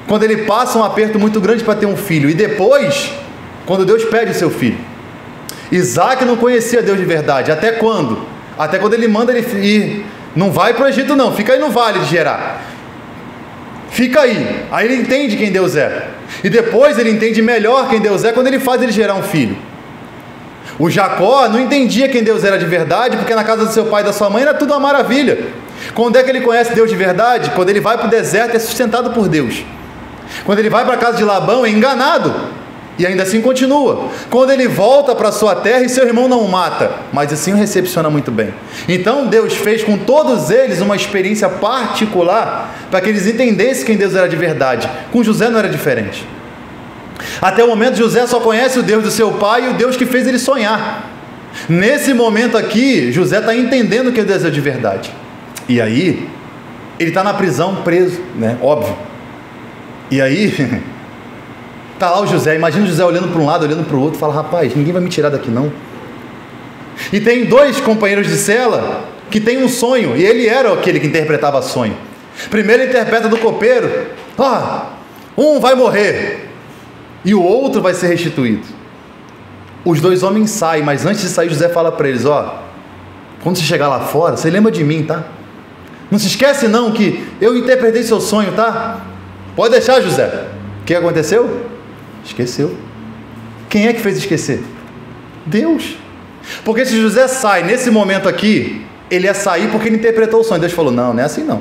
quando ele passa um aperto muito grande para ter um filho. E depois, quando Deus pede o seu filho. Isaac não conhecia Deus de verdade. Até quando? Até quando ele manda ele ir. Não vai para o Egito não, fica aí no vale de Gerar. Fica aí. Aí ele entende quem Deus é. E depois ele entende melhor quem Deus é quando ele faz ele gerar um filho. O Jacó não entendia quem Deus era de verdade, porque na casa do seu pai e da sua mãe era tudo uma maravilha. Quando é que ele conhece Deus de verdade? Quando ele vai para o deserto e é sustentado por Deus. Quando ele vai para a casa de Labão é enganado. E ainda assim continua. Quando ele volta para sua terra e seu irmão não o mata, mas assim o recepciona muito bem. Então Deus fez com todos eles uma experiência particular para que eles entendessem quem Deus era de verdade. Com José não era diferente. Até o momento José só conhece o Deus do seu pai e o Deus que fez ele sonhar. Nesse momento aqui, José está entendendo que Deus é de verdade. E aí, ele está na prisão preso, né? Óbvio. E aí... Está lá o José, imagina o José olhando para um lado, olhando para o outro, fala, rapaz, ninguém vai me tirar daqui não. E tem dois companheiros de cela que tem um sonho, e ele era aquele que interpretava sonho. Primeiro ele interpreta do copeiro, um vai morrer, e o outro vai ser restituído. Os dois homens saem, mas antes de sair José fala para eles, quando você chegar lá fora, você lembra de mim, tá? Não se esquece não que eu interpretei seu sonho, tá? Pode deixar, José. O que aconteceu? Esqueceu. Quem é que fez esquecer? Deus. Porque se José sai nesse momento aqui, ele ia sair porque ele interpretou o sonho. Deus falou, não é assim não.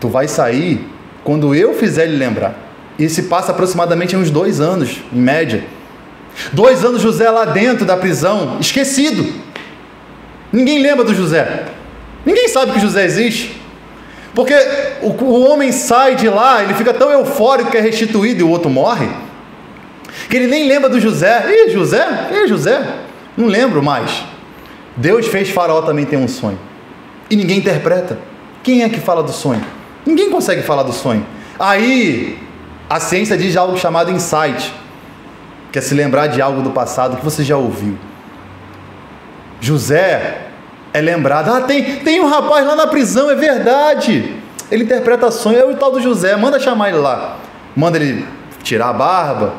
Tu vai sair quando eu fizer ele lembrar. E se passa aproximadamente uns 2 anos, em média. 2 anos José lá dentro da prisão, esquecido. Ninguém lembra do José. Ninguém sabe que José existe. Porque o homem sai de lá, ele fica tão eufórico que é restituído e o outro morre, que ele nem lembra do José. José? Não lembro mais. Deus fez Faraó também ter um sonho. E ninguém interpreta. Quem é que fala do sonho? Ninguém consegue falar do sonho. Aí, a ciência diz algo chamado insight, que é se lembrar de algo do passado que você já ouviu. José é lembrado, tem um rapaz lá na prisão, é verdade, ele interpreta sonho, é o tal do José, manda chamar ele lá, manda ele tirar a barba,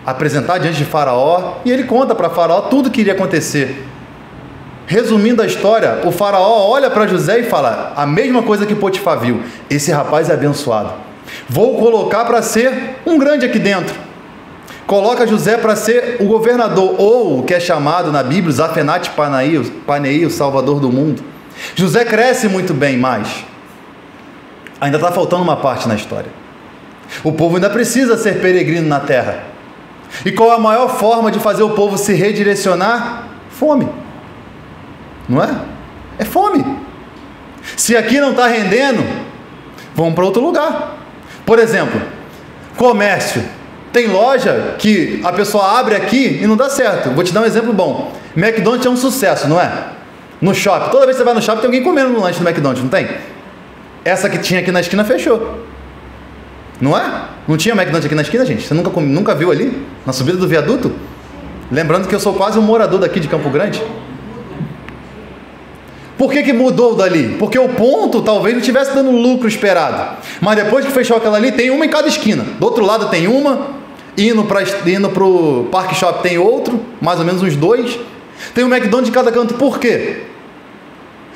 apresentar diante de Faraó, e ele conta para Faraó tudo o que iria acontecer. Resumindo a história, o Faraó olha para José e fala, a mesma coisa que Potifar viu, esse rapaz é abençoado, vou colocar para ser um grande aqui dentro. Coloca José para ser o governador, ou o que é chamado na Bíblia, Zafenat Paneí, o salvador do mundo. José cresce muito bem, mas ainda está faltando uma parte na história. O povo ainda precisa ser peregrino na terra. E qual a maior forma de fazer o povo se redirecionar? Fome. Não é? É fome. Se aqui não está rendendo, vamos para outro lugar. Por exemplo, comércio. Tem loja que a pessoa abre aqui e não dá certo. Vou te dar um exemplo bom. McDonald's é um sucesso, não é? No shopping. Toda vez que você vai no shopping tem alguém comendo no lanche do McDonald's, não tem? Essa que tinha aqui na esquina fechou. Não é? Não tinha McDonald's aqui na esquina, gente? Você nunca viu ali? Na subida do viaduto? Lembrando que eu sou quase um morador daqui de Campo Grande. Por que mudou dali? Porque o ponto talvez não estivesse dando o lucro esperado. Mas depois que fechou aquela ali, tem uma em cada esquina. Do outro lado tem uma, indo para o Parque Shop tem outro, mais ou menos uns 2. Tem um McDonald's em cada canto. Por quê?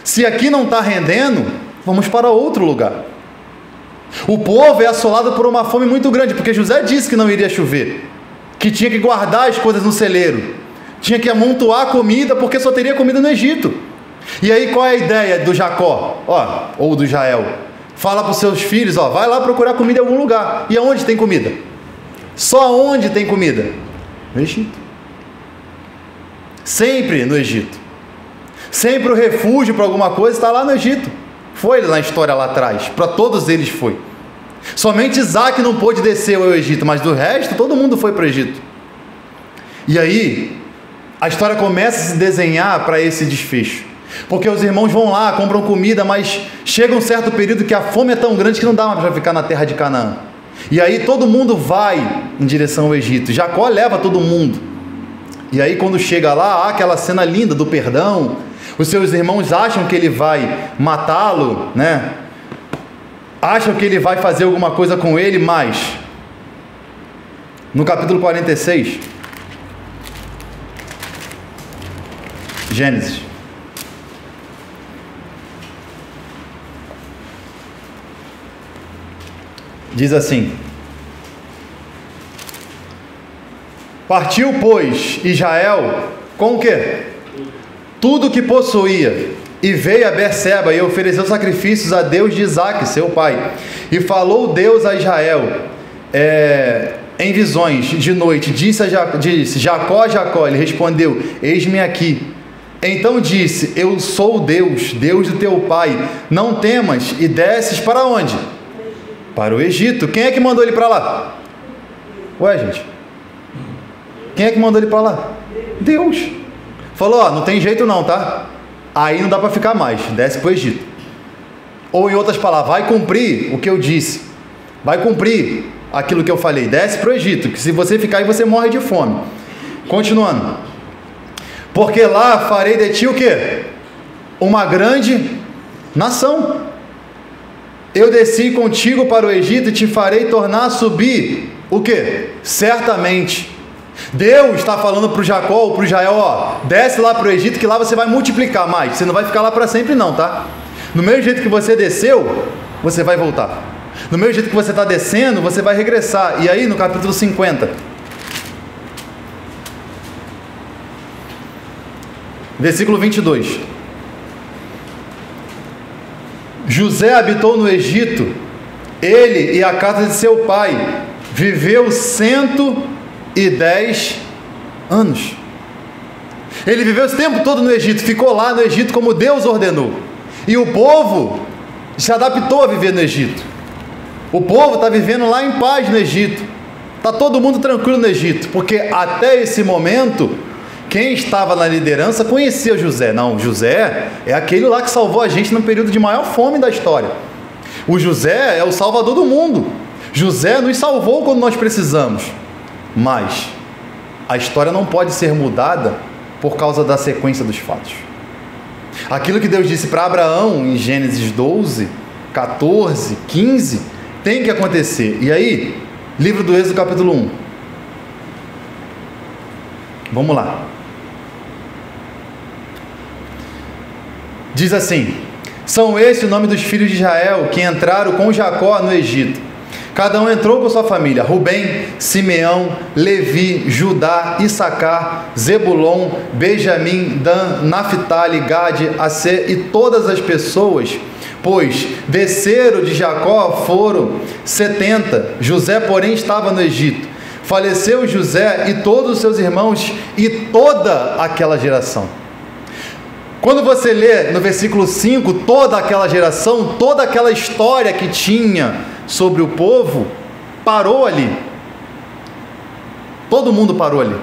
Se aqui não está rendendo, vamos para outro lugar. O povo é assolado por uma fome muito grande, porque José disse que não iria chover, que tinha que guardar as coisas no celeiro, tinha que amontoar comida, porque só teria comida no Egito. E aí qual é a ideia do Jacó, ou do Jael? Fala para os seus filhos, vai lá procurar comida em algum lugar. E aonde tem comida? Só onde tem comida? No Egito. Sempre no Egito. Sempre o refúgio para alguma coisa está lá no Egito. Foi na história lá atrás, para todos eles foi. Somente Isaac não pôde descer ao Egito, mas do resto todo mundo foi para o Egito. E aí a história começa a se desenhar para esse desfecho. Porque os irmãos vão lá, compram comida, mas chega um certo período que a fome é tão grande que não dá mais para ficar na terra de Canaã. E aí todo mundo vai em direção ao Egito. Jacó leva todo mundo. E aí quando chega lá, há aquela cena linda do perdão. Os seus irmãos acham que ele vai matá-lo, né? Acham que ele vai fazer alguma coisa com ele, mas no capítulo 46, Gênesis, diz assim: partiu, pois, Israel com o quê? Tudo que possuía, e veio a Berseba e ofereceu sacrifícios a Deus de Isaque, seu pai. E falou Deus a Israel: em visões de noite, disse Jacó, Jacó, ele respondeu, eis-me aqui. Então disse, eu sou Deus, Deus do teu pai, não temas, e desces para onde? Para o Egito. Quem é que mandou ele para lá? Ué, gente, quem é que mandou ele para lá? Deus. Falou, não tem jeito não, tá? Aí não dá para ficar mais, desce para o Egito. Ou em outras palavras, vai cumprir o que eu disse, vai cumprir aquilo que eu falei, desce para o Egito, que se você ficar aí você morre de fome. Continuando, porque lá farei de ti o quê? Uma grande nação. Eu desci contigo para o Egito e te farei tornar a subir o quê? Certamente. Deus está falando para o Jacó ou para o Israel, desce lá para o Egito que lá você vai multiplicar mais, você não vai ficar lá para sempre não, tá? No mesmo jeito que você desceu, você vai voltar. No mesmo jeito que você está descendo, você vai regressar. E aí no capítulo 50, versículo 22, José habitou no Egito, ele e a casa de seu pai, viveu 110 anos. Ele viveu esse tempo todo no Egito, ficou lá no Egito como Deus ordenou. E o povo se adaptou a viver no Egito. O povo está vivendo lá em paz no Egito. Está todo mundo tranquilo no Egito, porque até esse momento, quem estava na liderança conhecia José. Não, José é aquele lá que salvou a gente no período de maior fome da história. O José é o salvador do mundo. José nos salvou quando nós precisamos. Mas a história não pode ser mudada por causa da sequência dos fatos. Aquilo que Deus disse para Abraão em Gênesis 12, 14, 15, tem que acontecer. E aí, livro do Êxodo, capítulo 1. Vamos lá. Diz assim: são esses o nome dos filhos de Israel que entraram com Jacó no Egito. Cada um entrou com sua família: Rubem, Simeão, Levi, Judá, Issacar, Zebulon, Benjamim, Dan, Naphtali, Gade, Asser e todas as pessoas, pois desceram de Jacó foram 70. José, porém, estava no Egito. Faleceu José e todos os seus irmãos e toda aquela geração. Quando você lê no versículo 5, toda aquela geração, toda aquela história que tinha sobre o povo, parou ali. Todo mundo parou ali.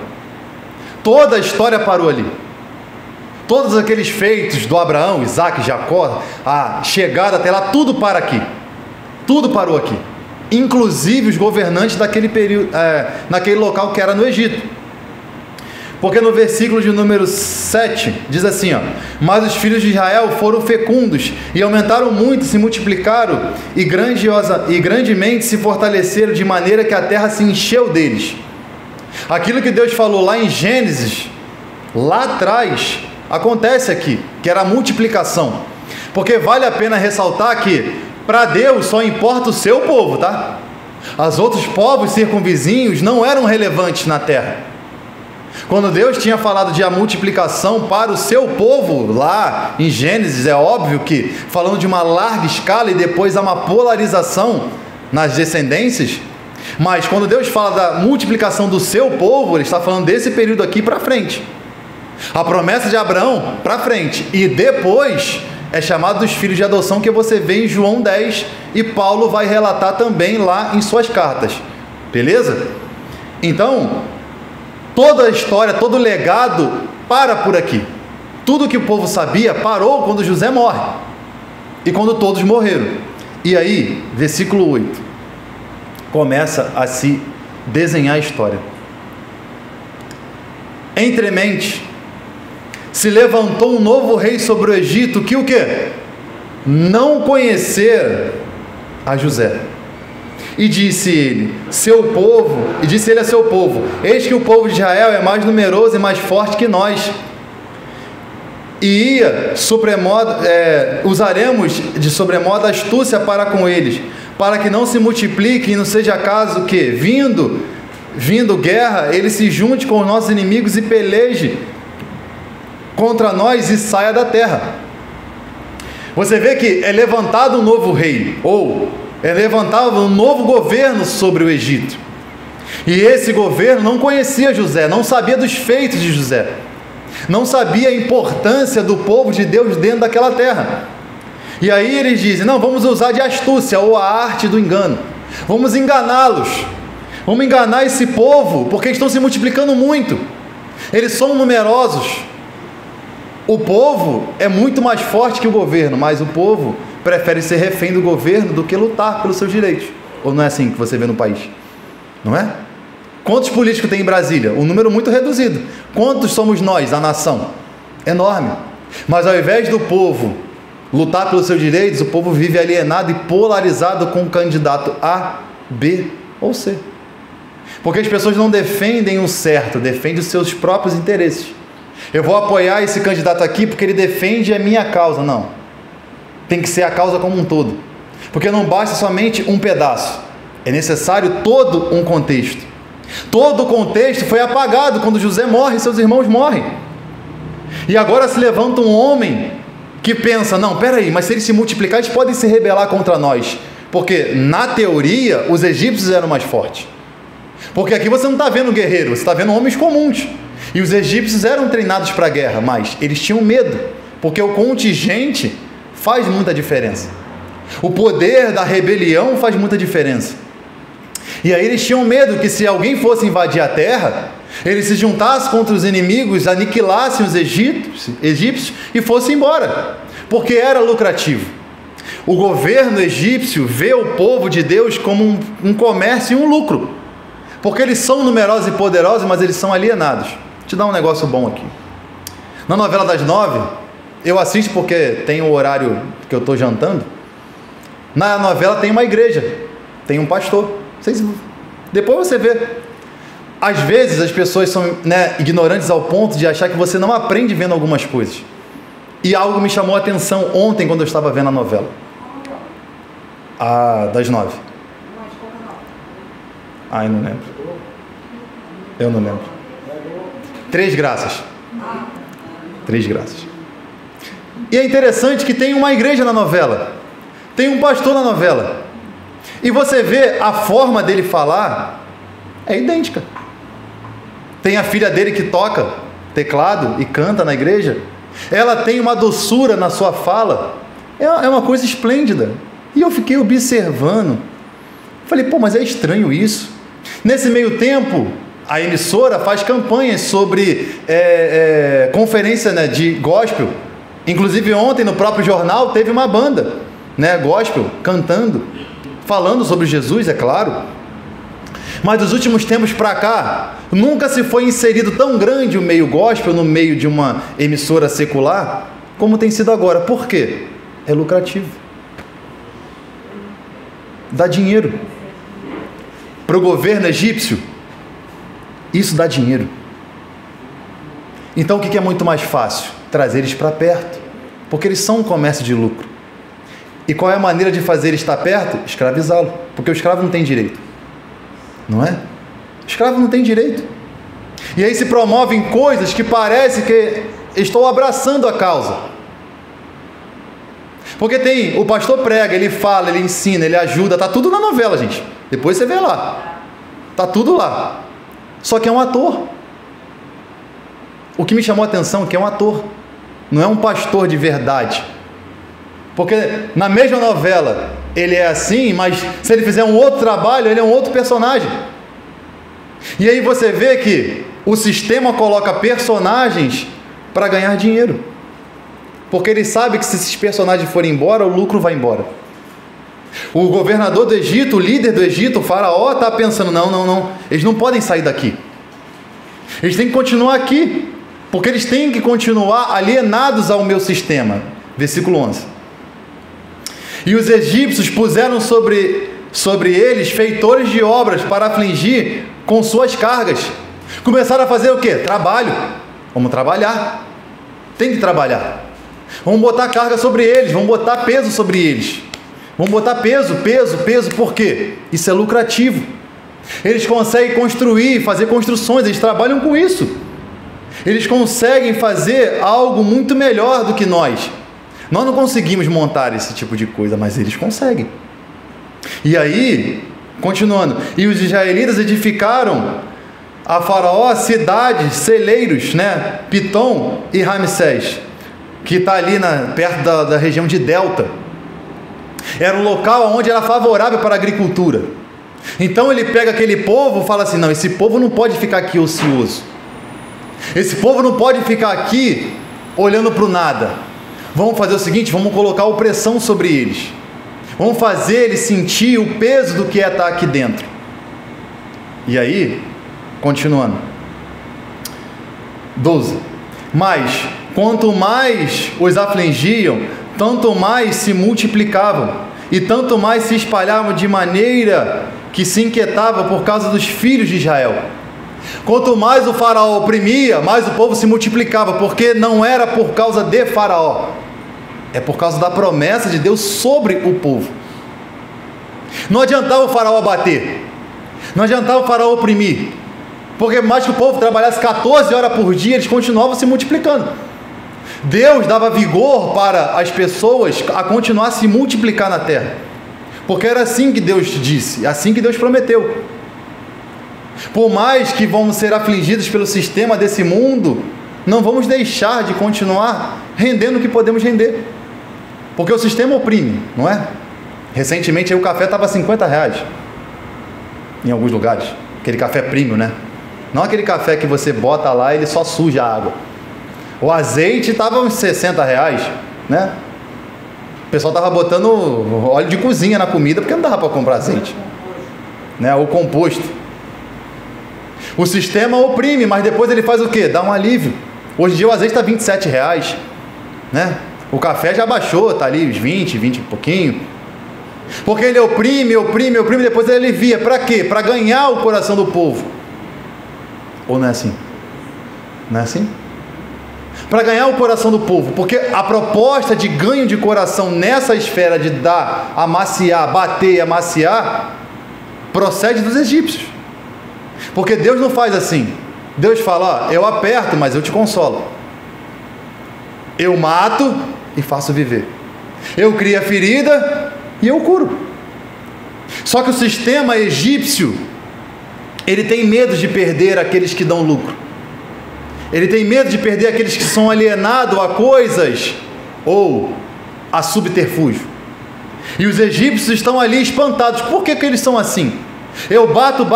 Toda a história parou ali. Todos aqueles feitos do Abraão, Isaac, Jacó, a chegada até lá, tudo para aqui. Tudo parou aqui. Inclusive os governantes daquele período, naquele local que era no Egito. Porque no versículo de número 7, diz assim, mas os filhos de Israel foram fecundos e aumentaram muito, se multiplicaram e grandemente se fortaleceram, de maneira que a terra se encheu deles. Aquilo que Deus falou lá em Gênesis, lá atrás, acontece aqui, que era a multiplicação. Porque vale a pena ressaltar que para Deus só importa o seu povo, tá? Os outros povos circunvizinhos não eram relevantes na terra. Quando Deus tinha falado de a multiplicação para o seu povo, lá em Gênesis, é óbvio que falando de uma larga escala e depois há uma polarização nas descendências, mas quando Deus fala da multiplicação do seu povo, Ele está falando desse período aqui para frente. A promessa de Abraão para frente, e depois é chamado dos filhos de adoção, que você vê em João 10, e Paulo vai relatar também lá em suas cartas. Beleza? Então, toda a história, todo o legado para por aqui. Tudo que o povo sabia parou quando José morre e quando todos morreram. E aí, versículo 8, começa a se desenhar a história. Entremente, se levantou um novo rei sobre o Egito, que o quê? Não conhecer a José. E disse ele a seu povo: eis que o povo de Israel é mais numeroso e mais forte que nós. E usaremos de sobremodo astúcia para com eles, para que não se multiplique e não seja caso que, vindo guerra, ele se junte com os nossos inimigos e peleje contra nós e saia da terra. Você vê que é levantado um novo rei, ou levantava um novo governo sobre o Egito. E esse governo não conhecia José, não sabia dos feitos de José, não sabia a importância do povo de Deus dentro daquela terra. E aí eles dizem: não, vamos usar de astúcia ou a arte do engano, vamos enganá-los, vamos enganar esse povo, porque eles estão se multiplicando muito, eles são numerosos. O povo é muito mais forte que o governo, mas o povo prefere ser refém do governo do que lutar pelos seus direitos. Ou não é assim que você vê no país? Não é? Quantos políticos tem em Brasília? Um número muito reduzido. Quantos somos nós, a nação? Enorme. Mas ao invés do povo lutar pelos seus direitos, o povo vive alienado e polarizado com o candidato A, B ou C. Porque as pessoas não defendem o certo, defendem os seus próprios interesses. Eu vou apoiar esse candidato aqui porque ele defende a minha causa. Não. Tem que ser a causa como um todo. Porque não basta somente um pedaço. É necessário todo um contexto. Todo o contexto foi apagado quando José morre e seus irmãos morrem. E agora se levanta um homem que pensa: não, peraí, mas se eles se multiplicar, eles podem se rebelar contra nós. Porque, na teoria, os egípcios eram mais fortes. Porque aqui você não está vendo guerreiro, você está vendo homens comuns. E os egípcios eram treinados para a guerra, mas eles tinham medo, porque o contingente faz muita diferença. O poder da rebelião faz muita diferença. E aí eles tinham medo que, se alguém fosse invadir a terra, eles se juntassem contra os inimigos, aniquilassem os egípcios e fossem embora, porque era lucrativo. O governo egípcio vê o povo de Deus como um comércio e um lucro, porque eles são numerosos e poderosos, mas eles são alienados. Vou te dar um negócio bom aqui. Na novela das 9, eu assisto porque tem o horário que eu estou jantando. Na novela tem uma igreja, tem um pastor. Depois você vê. Às vezes as pessoas são ignorantes ao ponto de achar que você não aprende vendo algumas coisas. E algo me chamou a atenção ontem quando eu estava vendo a novela. Das 9. Eu não lembro. Eu não lembro. 3 graças. 3 graças. E é interessante que tem uma igreja na novela. Tem um pastor na novela. E você vê a forma dele falar é idêntica. Tem a filha dele que toca teclado e canta na igreja. Ela tem uma doçura na sua fala. É uma coisa esplêndida. E eu fiquei observando. Falei, mas é estranho isso. Nesse meio tempo, a emissora faz campanhas sobre conferência de gospel. Inclusive ontem no próprio jornal teve uma banda gospel cantando, falando sobre Jesus, é claro. Mas dos últimos tempos para cá, nunca se foi inserido tão grande o meio gospel no meio de uma emissora secular como tem sido agora. Por quê? É lucrativo. Dá dinheiro. Para o governo egípcio, isso dá dinheiro. Então o que é muito mais fácil? Trazer eles para perto, porque eles são um comércio de lucro. E qual é a maneira de fazer ele estar perto? Escravizá-lo, porque o escravo não tem direito. Não é? O escravo não tem direito. E aí se promovem coisas que parece que estou abraçando a causa. Porque o pastor prega, ele fala, ele ensina, ele ajuda, está tudo na novela, gente. Depois você vê lá. Está tudo lá. Só que é um ator. O que me chamou a atenção é que é um ator. Não é um pastor de verdade. Porque na mesma novela ele é assim, mas se ele fizer um outro trabalho, ele é um outro personagem. E aí você vê que o sistema coloca personagens para ganhar dinheiro. Porque ele sabe que se esses personagens forem embora, o lucro vai embora. O governador do Egito, o líder do Egito, o faraó, está pensando, não, eles não podem sair daqui. Eles têm que continuar aqui, porque eles têm que continuar alienados ao meu sistema. Versículo 11. E os egípcios puseram sobre eles feitores de obras para afligir com suas cargas. Começaram a fazer o quê? Trabalho. Vamos trabalhar. Tem que trabalhar. Vamos botar carga sobre eles, vamos botar peso sobre eles. Vamos botar peso, por quê? Isso é lucrativo. Eles conseguem construir, fazer construções, eles trabalham com isso. Eles conseguem fazer algo muito melhor do que nós. Nós não conseguimos montar esse tipo de coisa, mas eles conseguem. E aí, continuando, e os israelitas edificaram a Faraó cidades, celeiros, né? Pitom e Ramsés, que está ali perto da região de Delta. Era um local onde era favorável para a agricultura. Então ele pega aquele povo e fala assim: não, esse povo não pode ficar aqui ocioso. Esse povo não pode ficar aqui olhando para o nada. Vamos fazer o seguinte, vamos colocar opressão sobre eles. Vamos fazer eles sentir o peso do que é estar aqui dentro. E aí, continuando. 12. Mas, quanto mais os afligiam, tanto mais se multiplicavam, e tanto mais se espalhavam, de maneira que se inquietava por causa dos filhos de Israel. Quanto mais o faraó oprimia, mais o povo se multiplicava, porque não era por causa de faraó, é por causa da promessa de Deus sobre o povo. Não adiantava o faraó bater, não adiantava o faraó oprimir, porque mais que o povo trabalhasse 14 horas por dia, eles continuavam se multiplicando. Deus dava vigor para as pessoas a continuar a se multiplicar na terra, porque era assim que Deus disse, assim que Deus prometeu. Por mais que vamos ser afligidos pelo sistema desse mundo, não vamos deixar de continuar rendendo o que podemos render, porque o sistema oprime, não é? Recentemente aí o café estava R$50 em alguns lugares, aquele café premium, né? Não aquele café que você bota lá e ele só suja a água. O azeite estava uns R$60, né? O pessoal estava botando óleo de cozinha na comida, porque não dava para comprar azeite, né? O composto. O sistema oprime, mas depois ele faz o quê? Dá um alívio. Hoje em dia o azeite está R$27, né? O café já baixou, está ali os 20 e pouquinho. Porque ele oprime, depois ele alivia. Para quê? Para ganhar o coração do povo. Ou não é assim? Não é assim? Para ganhar o coração do povo, porque a proposta de ganho de coração nessa esfera de dar, amaciar, bater e amaciar, procede dos egípcios. Porque Deus não faz assim. Deus fala: ó, eu aperto, mas eu te consolo. Eu mato e faço viver. Eu crio a ferida e eu curo. Só que o sistema egípcio, ele tem medo de perder aqueles que dão lucro. Ele tem medo de perder aqueles que são alienados a coisas ou a subterfúgio. E os egípcios estão ali espantados. Por que eles são assim? Eu bato,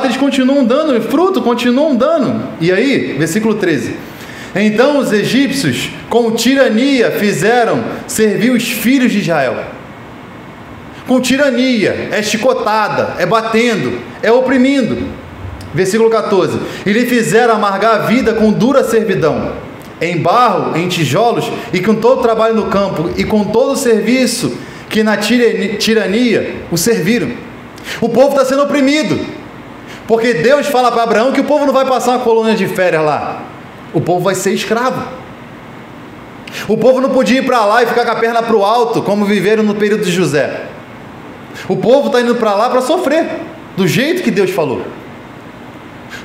eles continuam dando fruto, continuam dando. E aí, versículo 13. Então os egípcios com tirania fizeram servir os filhos de Israel. Com tirania, é chicotada, é batendo, é oprimindo. Versículo 14. E lhe fizeram amargar a vida com dura servidão, em barro, em tijolos, e com todo o trabalho no campo, e com todo o serviço que na tirania o serviram. O povo está sendo oprimido, porque Deus fala para Abraão que o povo não vai passar uma colônia de férias lá, o povo vai ser escravo. O povo não podia ir para lá e ficar com a perna para o alto, como viveram no período de José. O povo está indo para lá para sofrer, do jeito que Deus falou.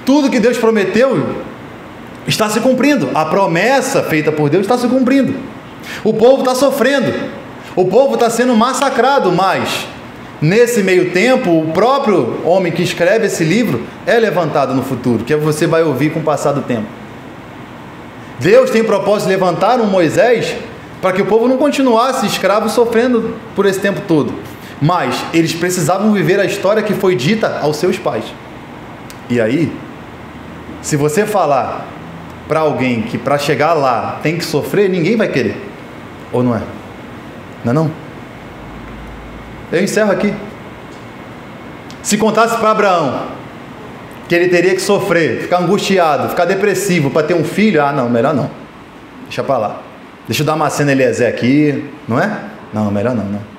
Tudo que Deus prometeu está se cumprindo. A promessa feita por Deus está se cumprindo. O povo está sofrendo. O povo está sendo massacrado, mas nesse meio tempo, o próprio homem que escreve esse livro é levantado no futuro, que você vai ouvir com o passar do tempo. Deus tem o propósito de levantar um Moisés para que o povo não continuasse escravo sofrendo por esse tempo todo. Mas eles precisavam viver a história que foi dita aos seus pais. E aí, se você falar para alguém que para chegar lá tem que sofrer, ninguém vai querer. Ou não é? Não é não? Eu encerro aqui. Se contasse para Abraão que ele teria que sofrer, ficar angustiado, ficar depressivo para ter um filho, não, melhor não. Deixa para lá. Deixa eu dar uma cena Eliezer aqui, não é? Não, melhor não, não.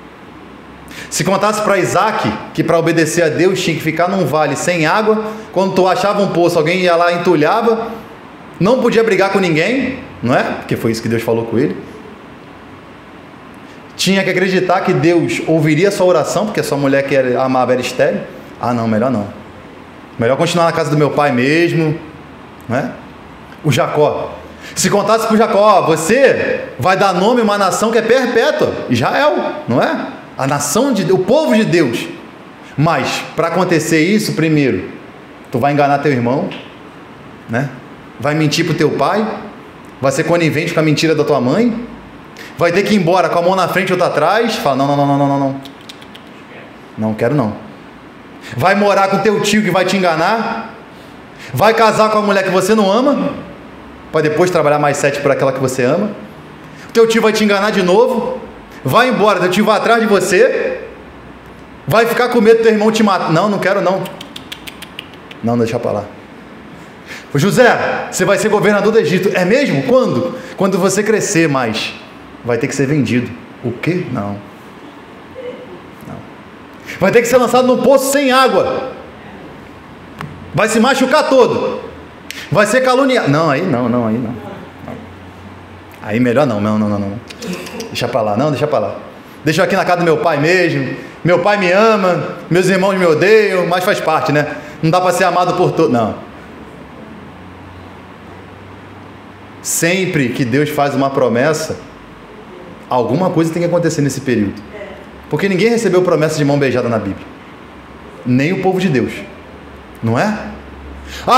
Se contasse para Isaac que para obedecer a Deus tinha que ficar num vale sem água, quando tu achava um poço, alguém ia lá e entulhava, não podia brigar com ninguém, não é? Porque foi isso que Deus falou com ele. Tinha que acreditar que Deus ouviria a sua oração, porque a sua mulher que amava era estéril. Não, melhor não. Melhor continuar na casa do meu pai mesmo, não é? O Jacó. Se contasse para o Jacó: você vai dar nome a uma nação que é perpétua, Israel, não é? a nação de Deus, o povo de Deus. Mas, para acontecer isso, primeiro, tu vai enganar teu irmão, né? Vai mentir pro teu pai, vai ser conivente com a mentira da tua mãe, vai ter que ir embora com a mão na frente e outra atrás, fala, não quero não. Vai morar com teu tio que vai te enganar, vai casar com a mulher que você não ama, para depois trabalhar mais 7 por aquela que você ama, teu tio vai te enganar de novo, vai embora, teu tio vai atrás de você, vai ficar com medo do teu irmão te matar, não quero não, deixa pra lá. José, você vai ser governador do Egito, é mesmo? Quando? Quando você crescer mais, vai ter que ser vendido. O quê? Não. Vai ter que ser lançado num poço sem água, vai se machucar todo, vai ser caluniado. Aí não. Aí melhor não. Deixa pra lá, deixa eu aqui na casa do meu pai mesmo. Meu pai me ama, meus irmãos me odeiam, mas faz parte, né? Não dá para ser amado por todos, não. Sempre que Deus faz uma promessa, alguma coisa tem que acontecer nesse período. Porque ninguém recebeu promessa de mão beijada na Bíblia. Nem o povo de Deus. Não é?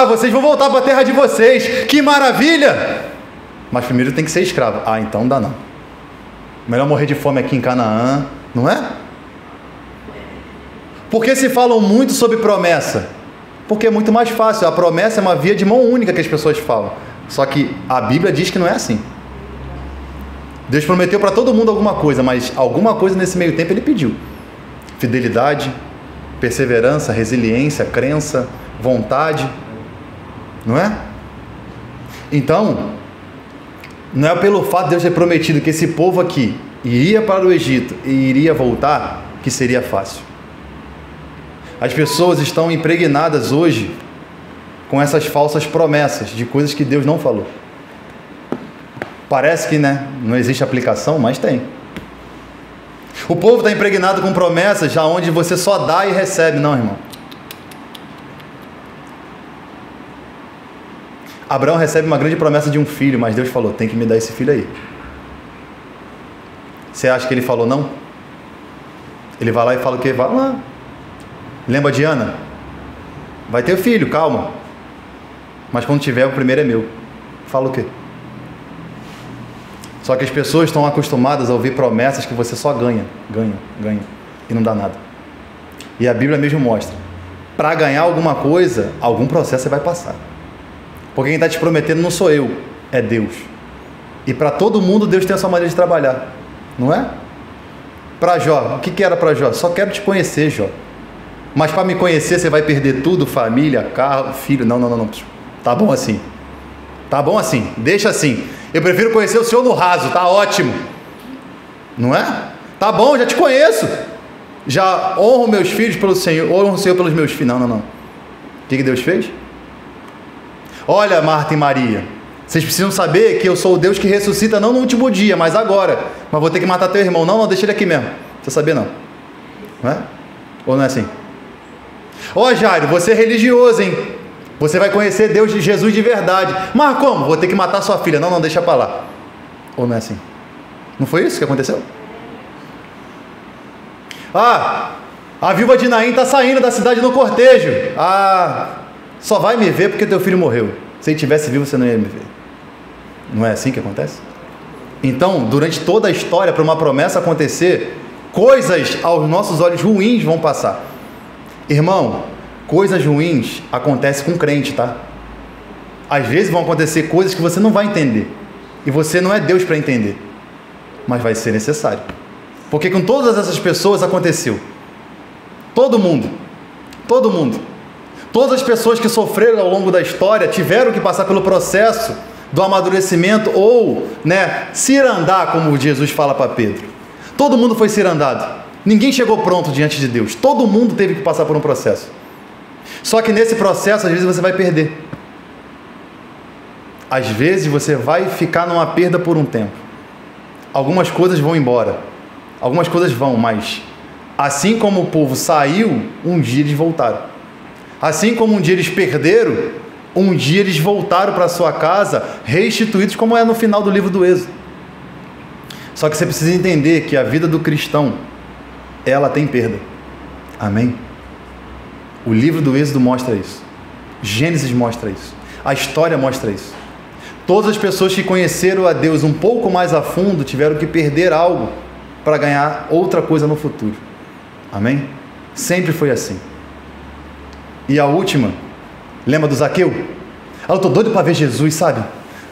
Vocês vão voltar para a terra de vocês. Que maravilha! Mas primeiro tem que ser escravo. Então não dá não. Melhor morrer de fome aqui em Canaã. Não é? Por que se falam muito sobre promessa? Porque é muito mais fácil. A promessa é uma via de mão única que as pessoas falam. Só que a Bíblia diz que não é assim. Deus prometeu para todo mundo alguma coisa, mas alguma coisa nesse meio tempo Ele pediu. Fidelidade, perseverança, resiliência, crença, vontade. Não é? Então, não é pelo fato de Deus ter prometido que esse povo aqui iria para o Egito e iria voltar que seria fácil. As pessoas estão impregnadas hoje com essas falsas promessas de coisas que Deus não falou. Parece que, não existe aplicação, mas tem. O povo está impregnado com promessas já onde você só dá e recebe. Não, irmão. Abraão recebe uma grande promessa de um filho, mas Deus falou, tem que me dar esse filho aí. Você acha que ele falou não? Ele vai lá e fala o quê? Vai lá. Lembra de Ana? Vai ter filho, calma. Mas quando tiver, o primeiro é meu. Fala o quê? Só que as pessoas estão acostumadas a ouvir promessas que você só ganha, e não dá nada. E a Bíblia mesmo mostra, para ganhar alguma coisa, algum processo você vai passar. Porque quem está te prometendo não sou eu, é Deus. E para todo mundo, Deus tem a sua maneira de trabalhar, não é? Para Jó, o que era para Jó? Só quero te conhecer, Jó. Mas para me conhecer, você vai perder tudo, família, carro, filho. Não. Tá bom assim. Deixa assim. Eu prefiro conhecer o Senhor no raso, tá ótimo. Não é? Tá bom, já te conheço. Já honro meus filhos pelo Senhor, honro o Senhor pelos meus filhos. Não. O que Deus fez? Olha, Marta e Maria, vocês precisam saber que eu sou o Deus que ressuscita não no último dia, mas agora. Mas vou ter que matar teu irmão. Não, deixa ele aqui mesmo. Não precisa saber não. Não é? Ou não é assim? Jairo, você é religioso, hein? Você vai conhecer Deus de Jesus de verdade. Mas como? Vou ter que matar sua filha. Não, deixa pra lá. Ou não é assim? Não foi isso que aconteceu? A viúva de Naim está saindo da cidade no cortejo. Só vai me ver porque teu filho morreu. Se ele tivesse vivo, você não ia me ver. Não é assim que acontece? Então, durante toda a história, para uma promessa acontecer, coisas aos nossos olhos ruins vão passar. Irmão, coisas ruins acontecem com crente, tá? Às vezes vão acontecer coisas que você não vai entender. E você não é Deus para entender. Mas vai ser necessário. Porque com todas essas pessoas aconteceu. Todo mundo. Todas as pessoas que sofreram ao longo da história tiveram que passar pelo processo do amadurecimento ou, cirandar, como Jesus fala para Pedro. Todo mundo foi cirandado. Ninguém chegou pronto diante de Deus. Todo mundo teve que passar por um processo. Só que nesse processo, às vezes você vai perder. Às vezes você vai ficar numa perda por um tempo. Algumas coisas vão embora. Algumas coisas vão, mas assim como o povo saiu, um dia eles voltaram. Assim como um dia eles perderam, um dia eles voltaram para sua casa, restituídos, como é no final do livro do Êxodo. Só que você precisa entender que a vida do cristão ela tem perda. Amém? O livro do Êxodo mostra isso. Gênesis mostra isso. A história mostra isso. Todas as pessoas que conheceram a Deus um pouco mais a fundo tiveram que perder algo para ganhar outra coisa no futuro. Amém? Sempre foi assim. E a última, lembra do Zaqueu? Eu tô doido para ver Jesus, sabe?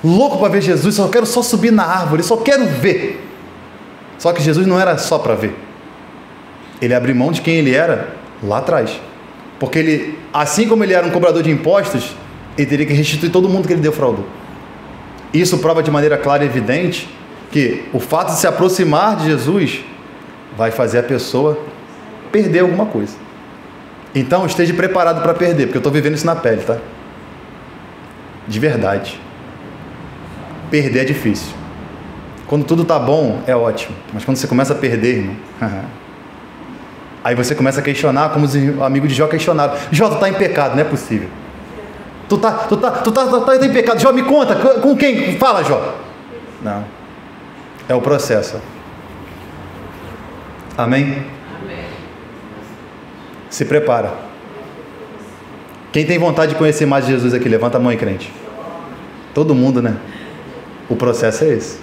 Louco para ver Jesus, só quero subir na árvore, só quero ver. Só que Jesus não era só para ver. Ele abriu mão de quem ele era lá atrás. Porque ele, assim como ele era um cobrador de impostos, ele teria que restituir todo mundo que ele defraudou. Isso prova de maneira clara e evidente que o fato de se aproximar de Jesus vai fazer a pessoa perder alguma coisa. Então esteja preparado para perder, porque eu estou vivendo isso na pele, tá? De verdade. Perder é difícil. Quando tudo está bom, é ótimo. Mas quando você começa a perder, irmão, aí você começa a questionar, como os amigos de Jó questionaram. Jó, tu está em pecado, não é possível. Tu tá em pecado. Jó, me conta, com quem? Fala, Jó. Não. É o processo. Amém? Amém. Se prepara. Quem tem vontade de conhecer mais de Jesus aqui, levanta a mão aí, crente. Todo mundo, né? O processo é esse.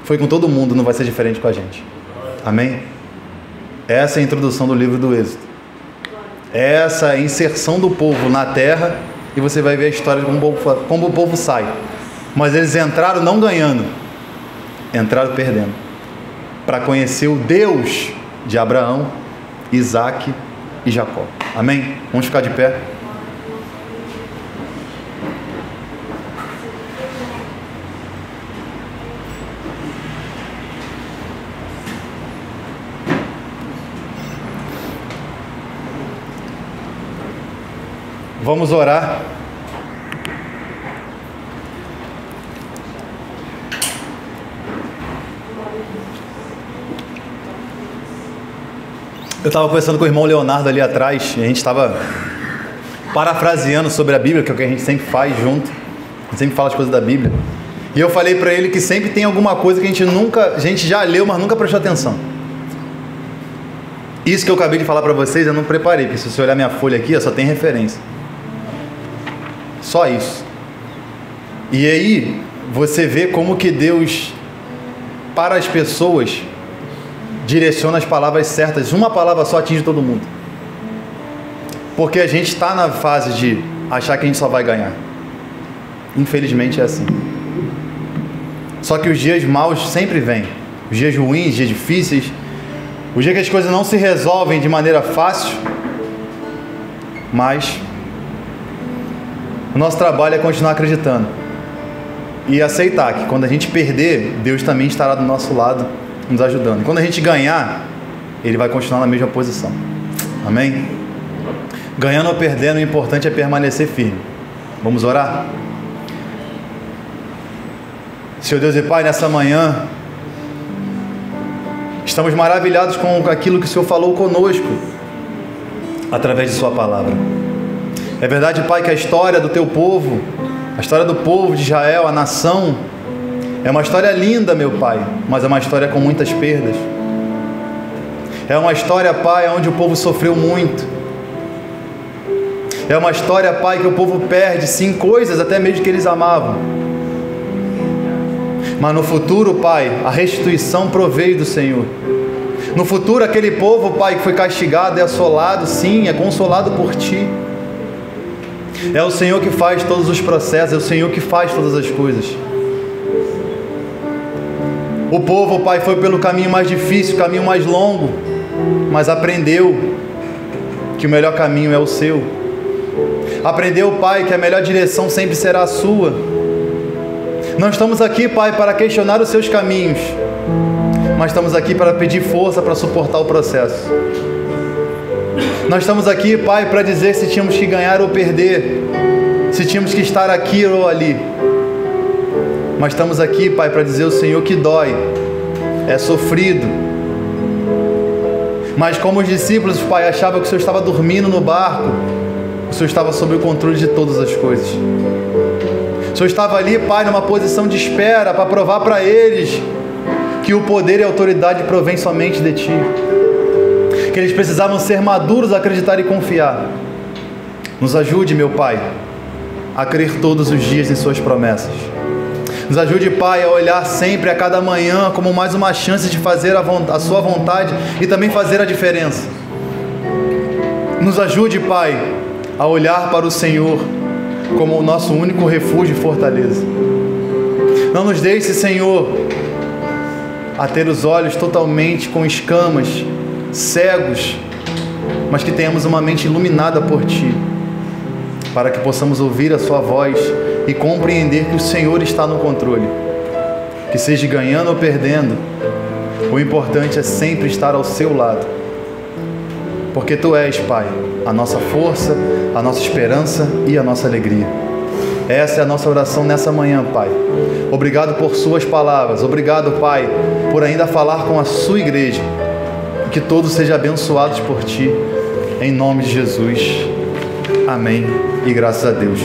Foi com todo mundo, não vai ser diferente com a gente. Amém? Essa é a introdução do livro do Êxodo. Essa é a inserção do povo na terra. E você vai ver a história de como o povo sai. Mas eles entraram não ganhando, entraram perdendo, para conhecer o Deus de Abraão, Isaac e Jacó. Amém? Vamos ficar de pé. Vamos orar. Eu estava conversando com o irmão Leonardo ali atrás, e a gente estava parafraseando sobre a Bíblia, que é o que a gente sempre faz junto, a gente sempre fala as coisas da Bíblia. E eu falei para ele que sempre tem alguma coisa que a gente já leu, mas nunca prestou atenção. Isso que eu acabei de falar para vocês, eu não preparei, porque se você olhar minha folha aqui, só tem referência. Só isso. E aí você vê como que Deus, para as pessoas, direciona as palavras certas. Uma palavra só atinge todo mundo. Porque a gente está na fase de achar que a gente só vai ganhar. Infelizmente é assim. Só que os dias maus sempre vêm. Os dias ruins, os dias difíceis, os dias que as coisas não se resolvem de maneira fácil. Mas o nosso trabalho é continuar acreditando e aceitar que quando a gente perder, Deus também estará do nosso lado, nos ajudando. E quando a gente ganhar, Ele vai continuar na mesma posição. Amém? Ganhando ou perdendo, o importante é permanecer firme. Vamos orar? Senhor Deus e Pai, nessa manhã, estamos maravilhados com aquilo que o Senhor falou conosco, através de Sua palavra. É verdade, Pai, que a história do Teu povo, a história do povo de Israel, a nação, é uma história linda, meu Pai, mas é uma história com muitas perdas. É uma história, Pai, onde o povo sofreu muito. É uma história, Pai, que o povo perde, sim, coisas até mesmo que eles amavam. Mas no futuro, Pai, a restituição proveio do Senhor. No futuro, aquele povo, Pai, que foi castigado e assolado, sim, é consolado por Ti. É o Senhor que faz todos os processos, é o Senhor que faz todas as coisas. O povo, Pai, foi pelo caminho mais difícil, o caminho mais longo, mas aprendeu que o melhor caminho é o Seu. Aprendeu, Pai, que a melhor direção sempre será a Sua. Não estamos aqui, Pai, para questionar os Seus caminhos, mas estamos aqui para pedir força para suportar o processo. Nós estamos aqui, Pai, para dizer se tínhamos que ganhar ou perder, se tínhamos que estar aqui ou ali. Mas estamos aqui, Pai, para dizer ao Senhor que dói, é sofrido. Mas como os discípulos, Pai, achavam que o Senhor estava dormindo no barco, o Senhor estava sob o controle de todas as coisas. O Senhor estava ali, Pai, numa posição de espera para provar para eles que o poder e a autoridade provém somente de Ti. que eles precisavam ser maduros, acreditar e confiar. Nos ajude, meu Pai, a crer todos os dias em suas promessas. Nos ajude, Pai, a olhar sempre a cada manhã como mais uma chance de fazer a sua vontade e também fazer a diferença. Nos ajude, Pai, a olhar para o Senhor como o nosso único refúgio e fortaleza. Não nos deixe, Senhor, a ter os olhos totalmente com escamas, cegos, mas que tenhamos uma mente iluminada por Ti, para que possamos ouvir a Sua voz e compreender que o Senhor está no controle. Que seja ganhando ou perdendo, o importante é sempre estar ao Seu lado. Porque Tu és, Pai, a nossa força, a nossa esperança e a nossa alegria. Essa é a nossa oração nessa manhã, Pai. Obrigado por Suas palavras. Obrigado, Pai, por ainda falar com a Sua igreja. Que todos sejam abençoados por Ti. Em nome de Jesus. Amém. E graças a Deus.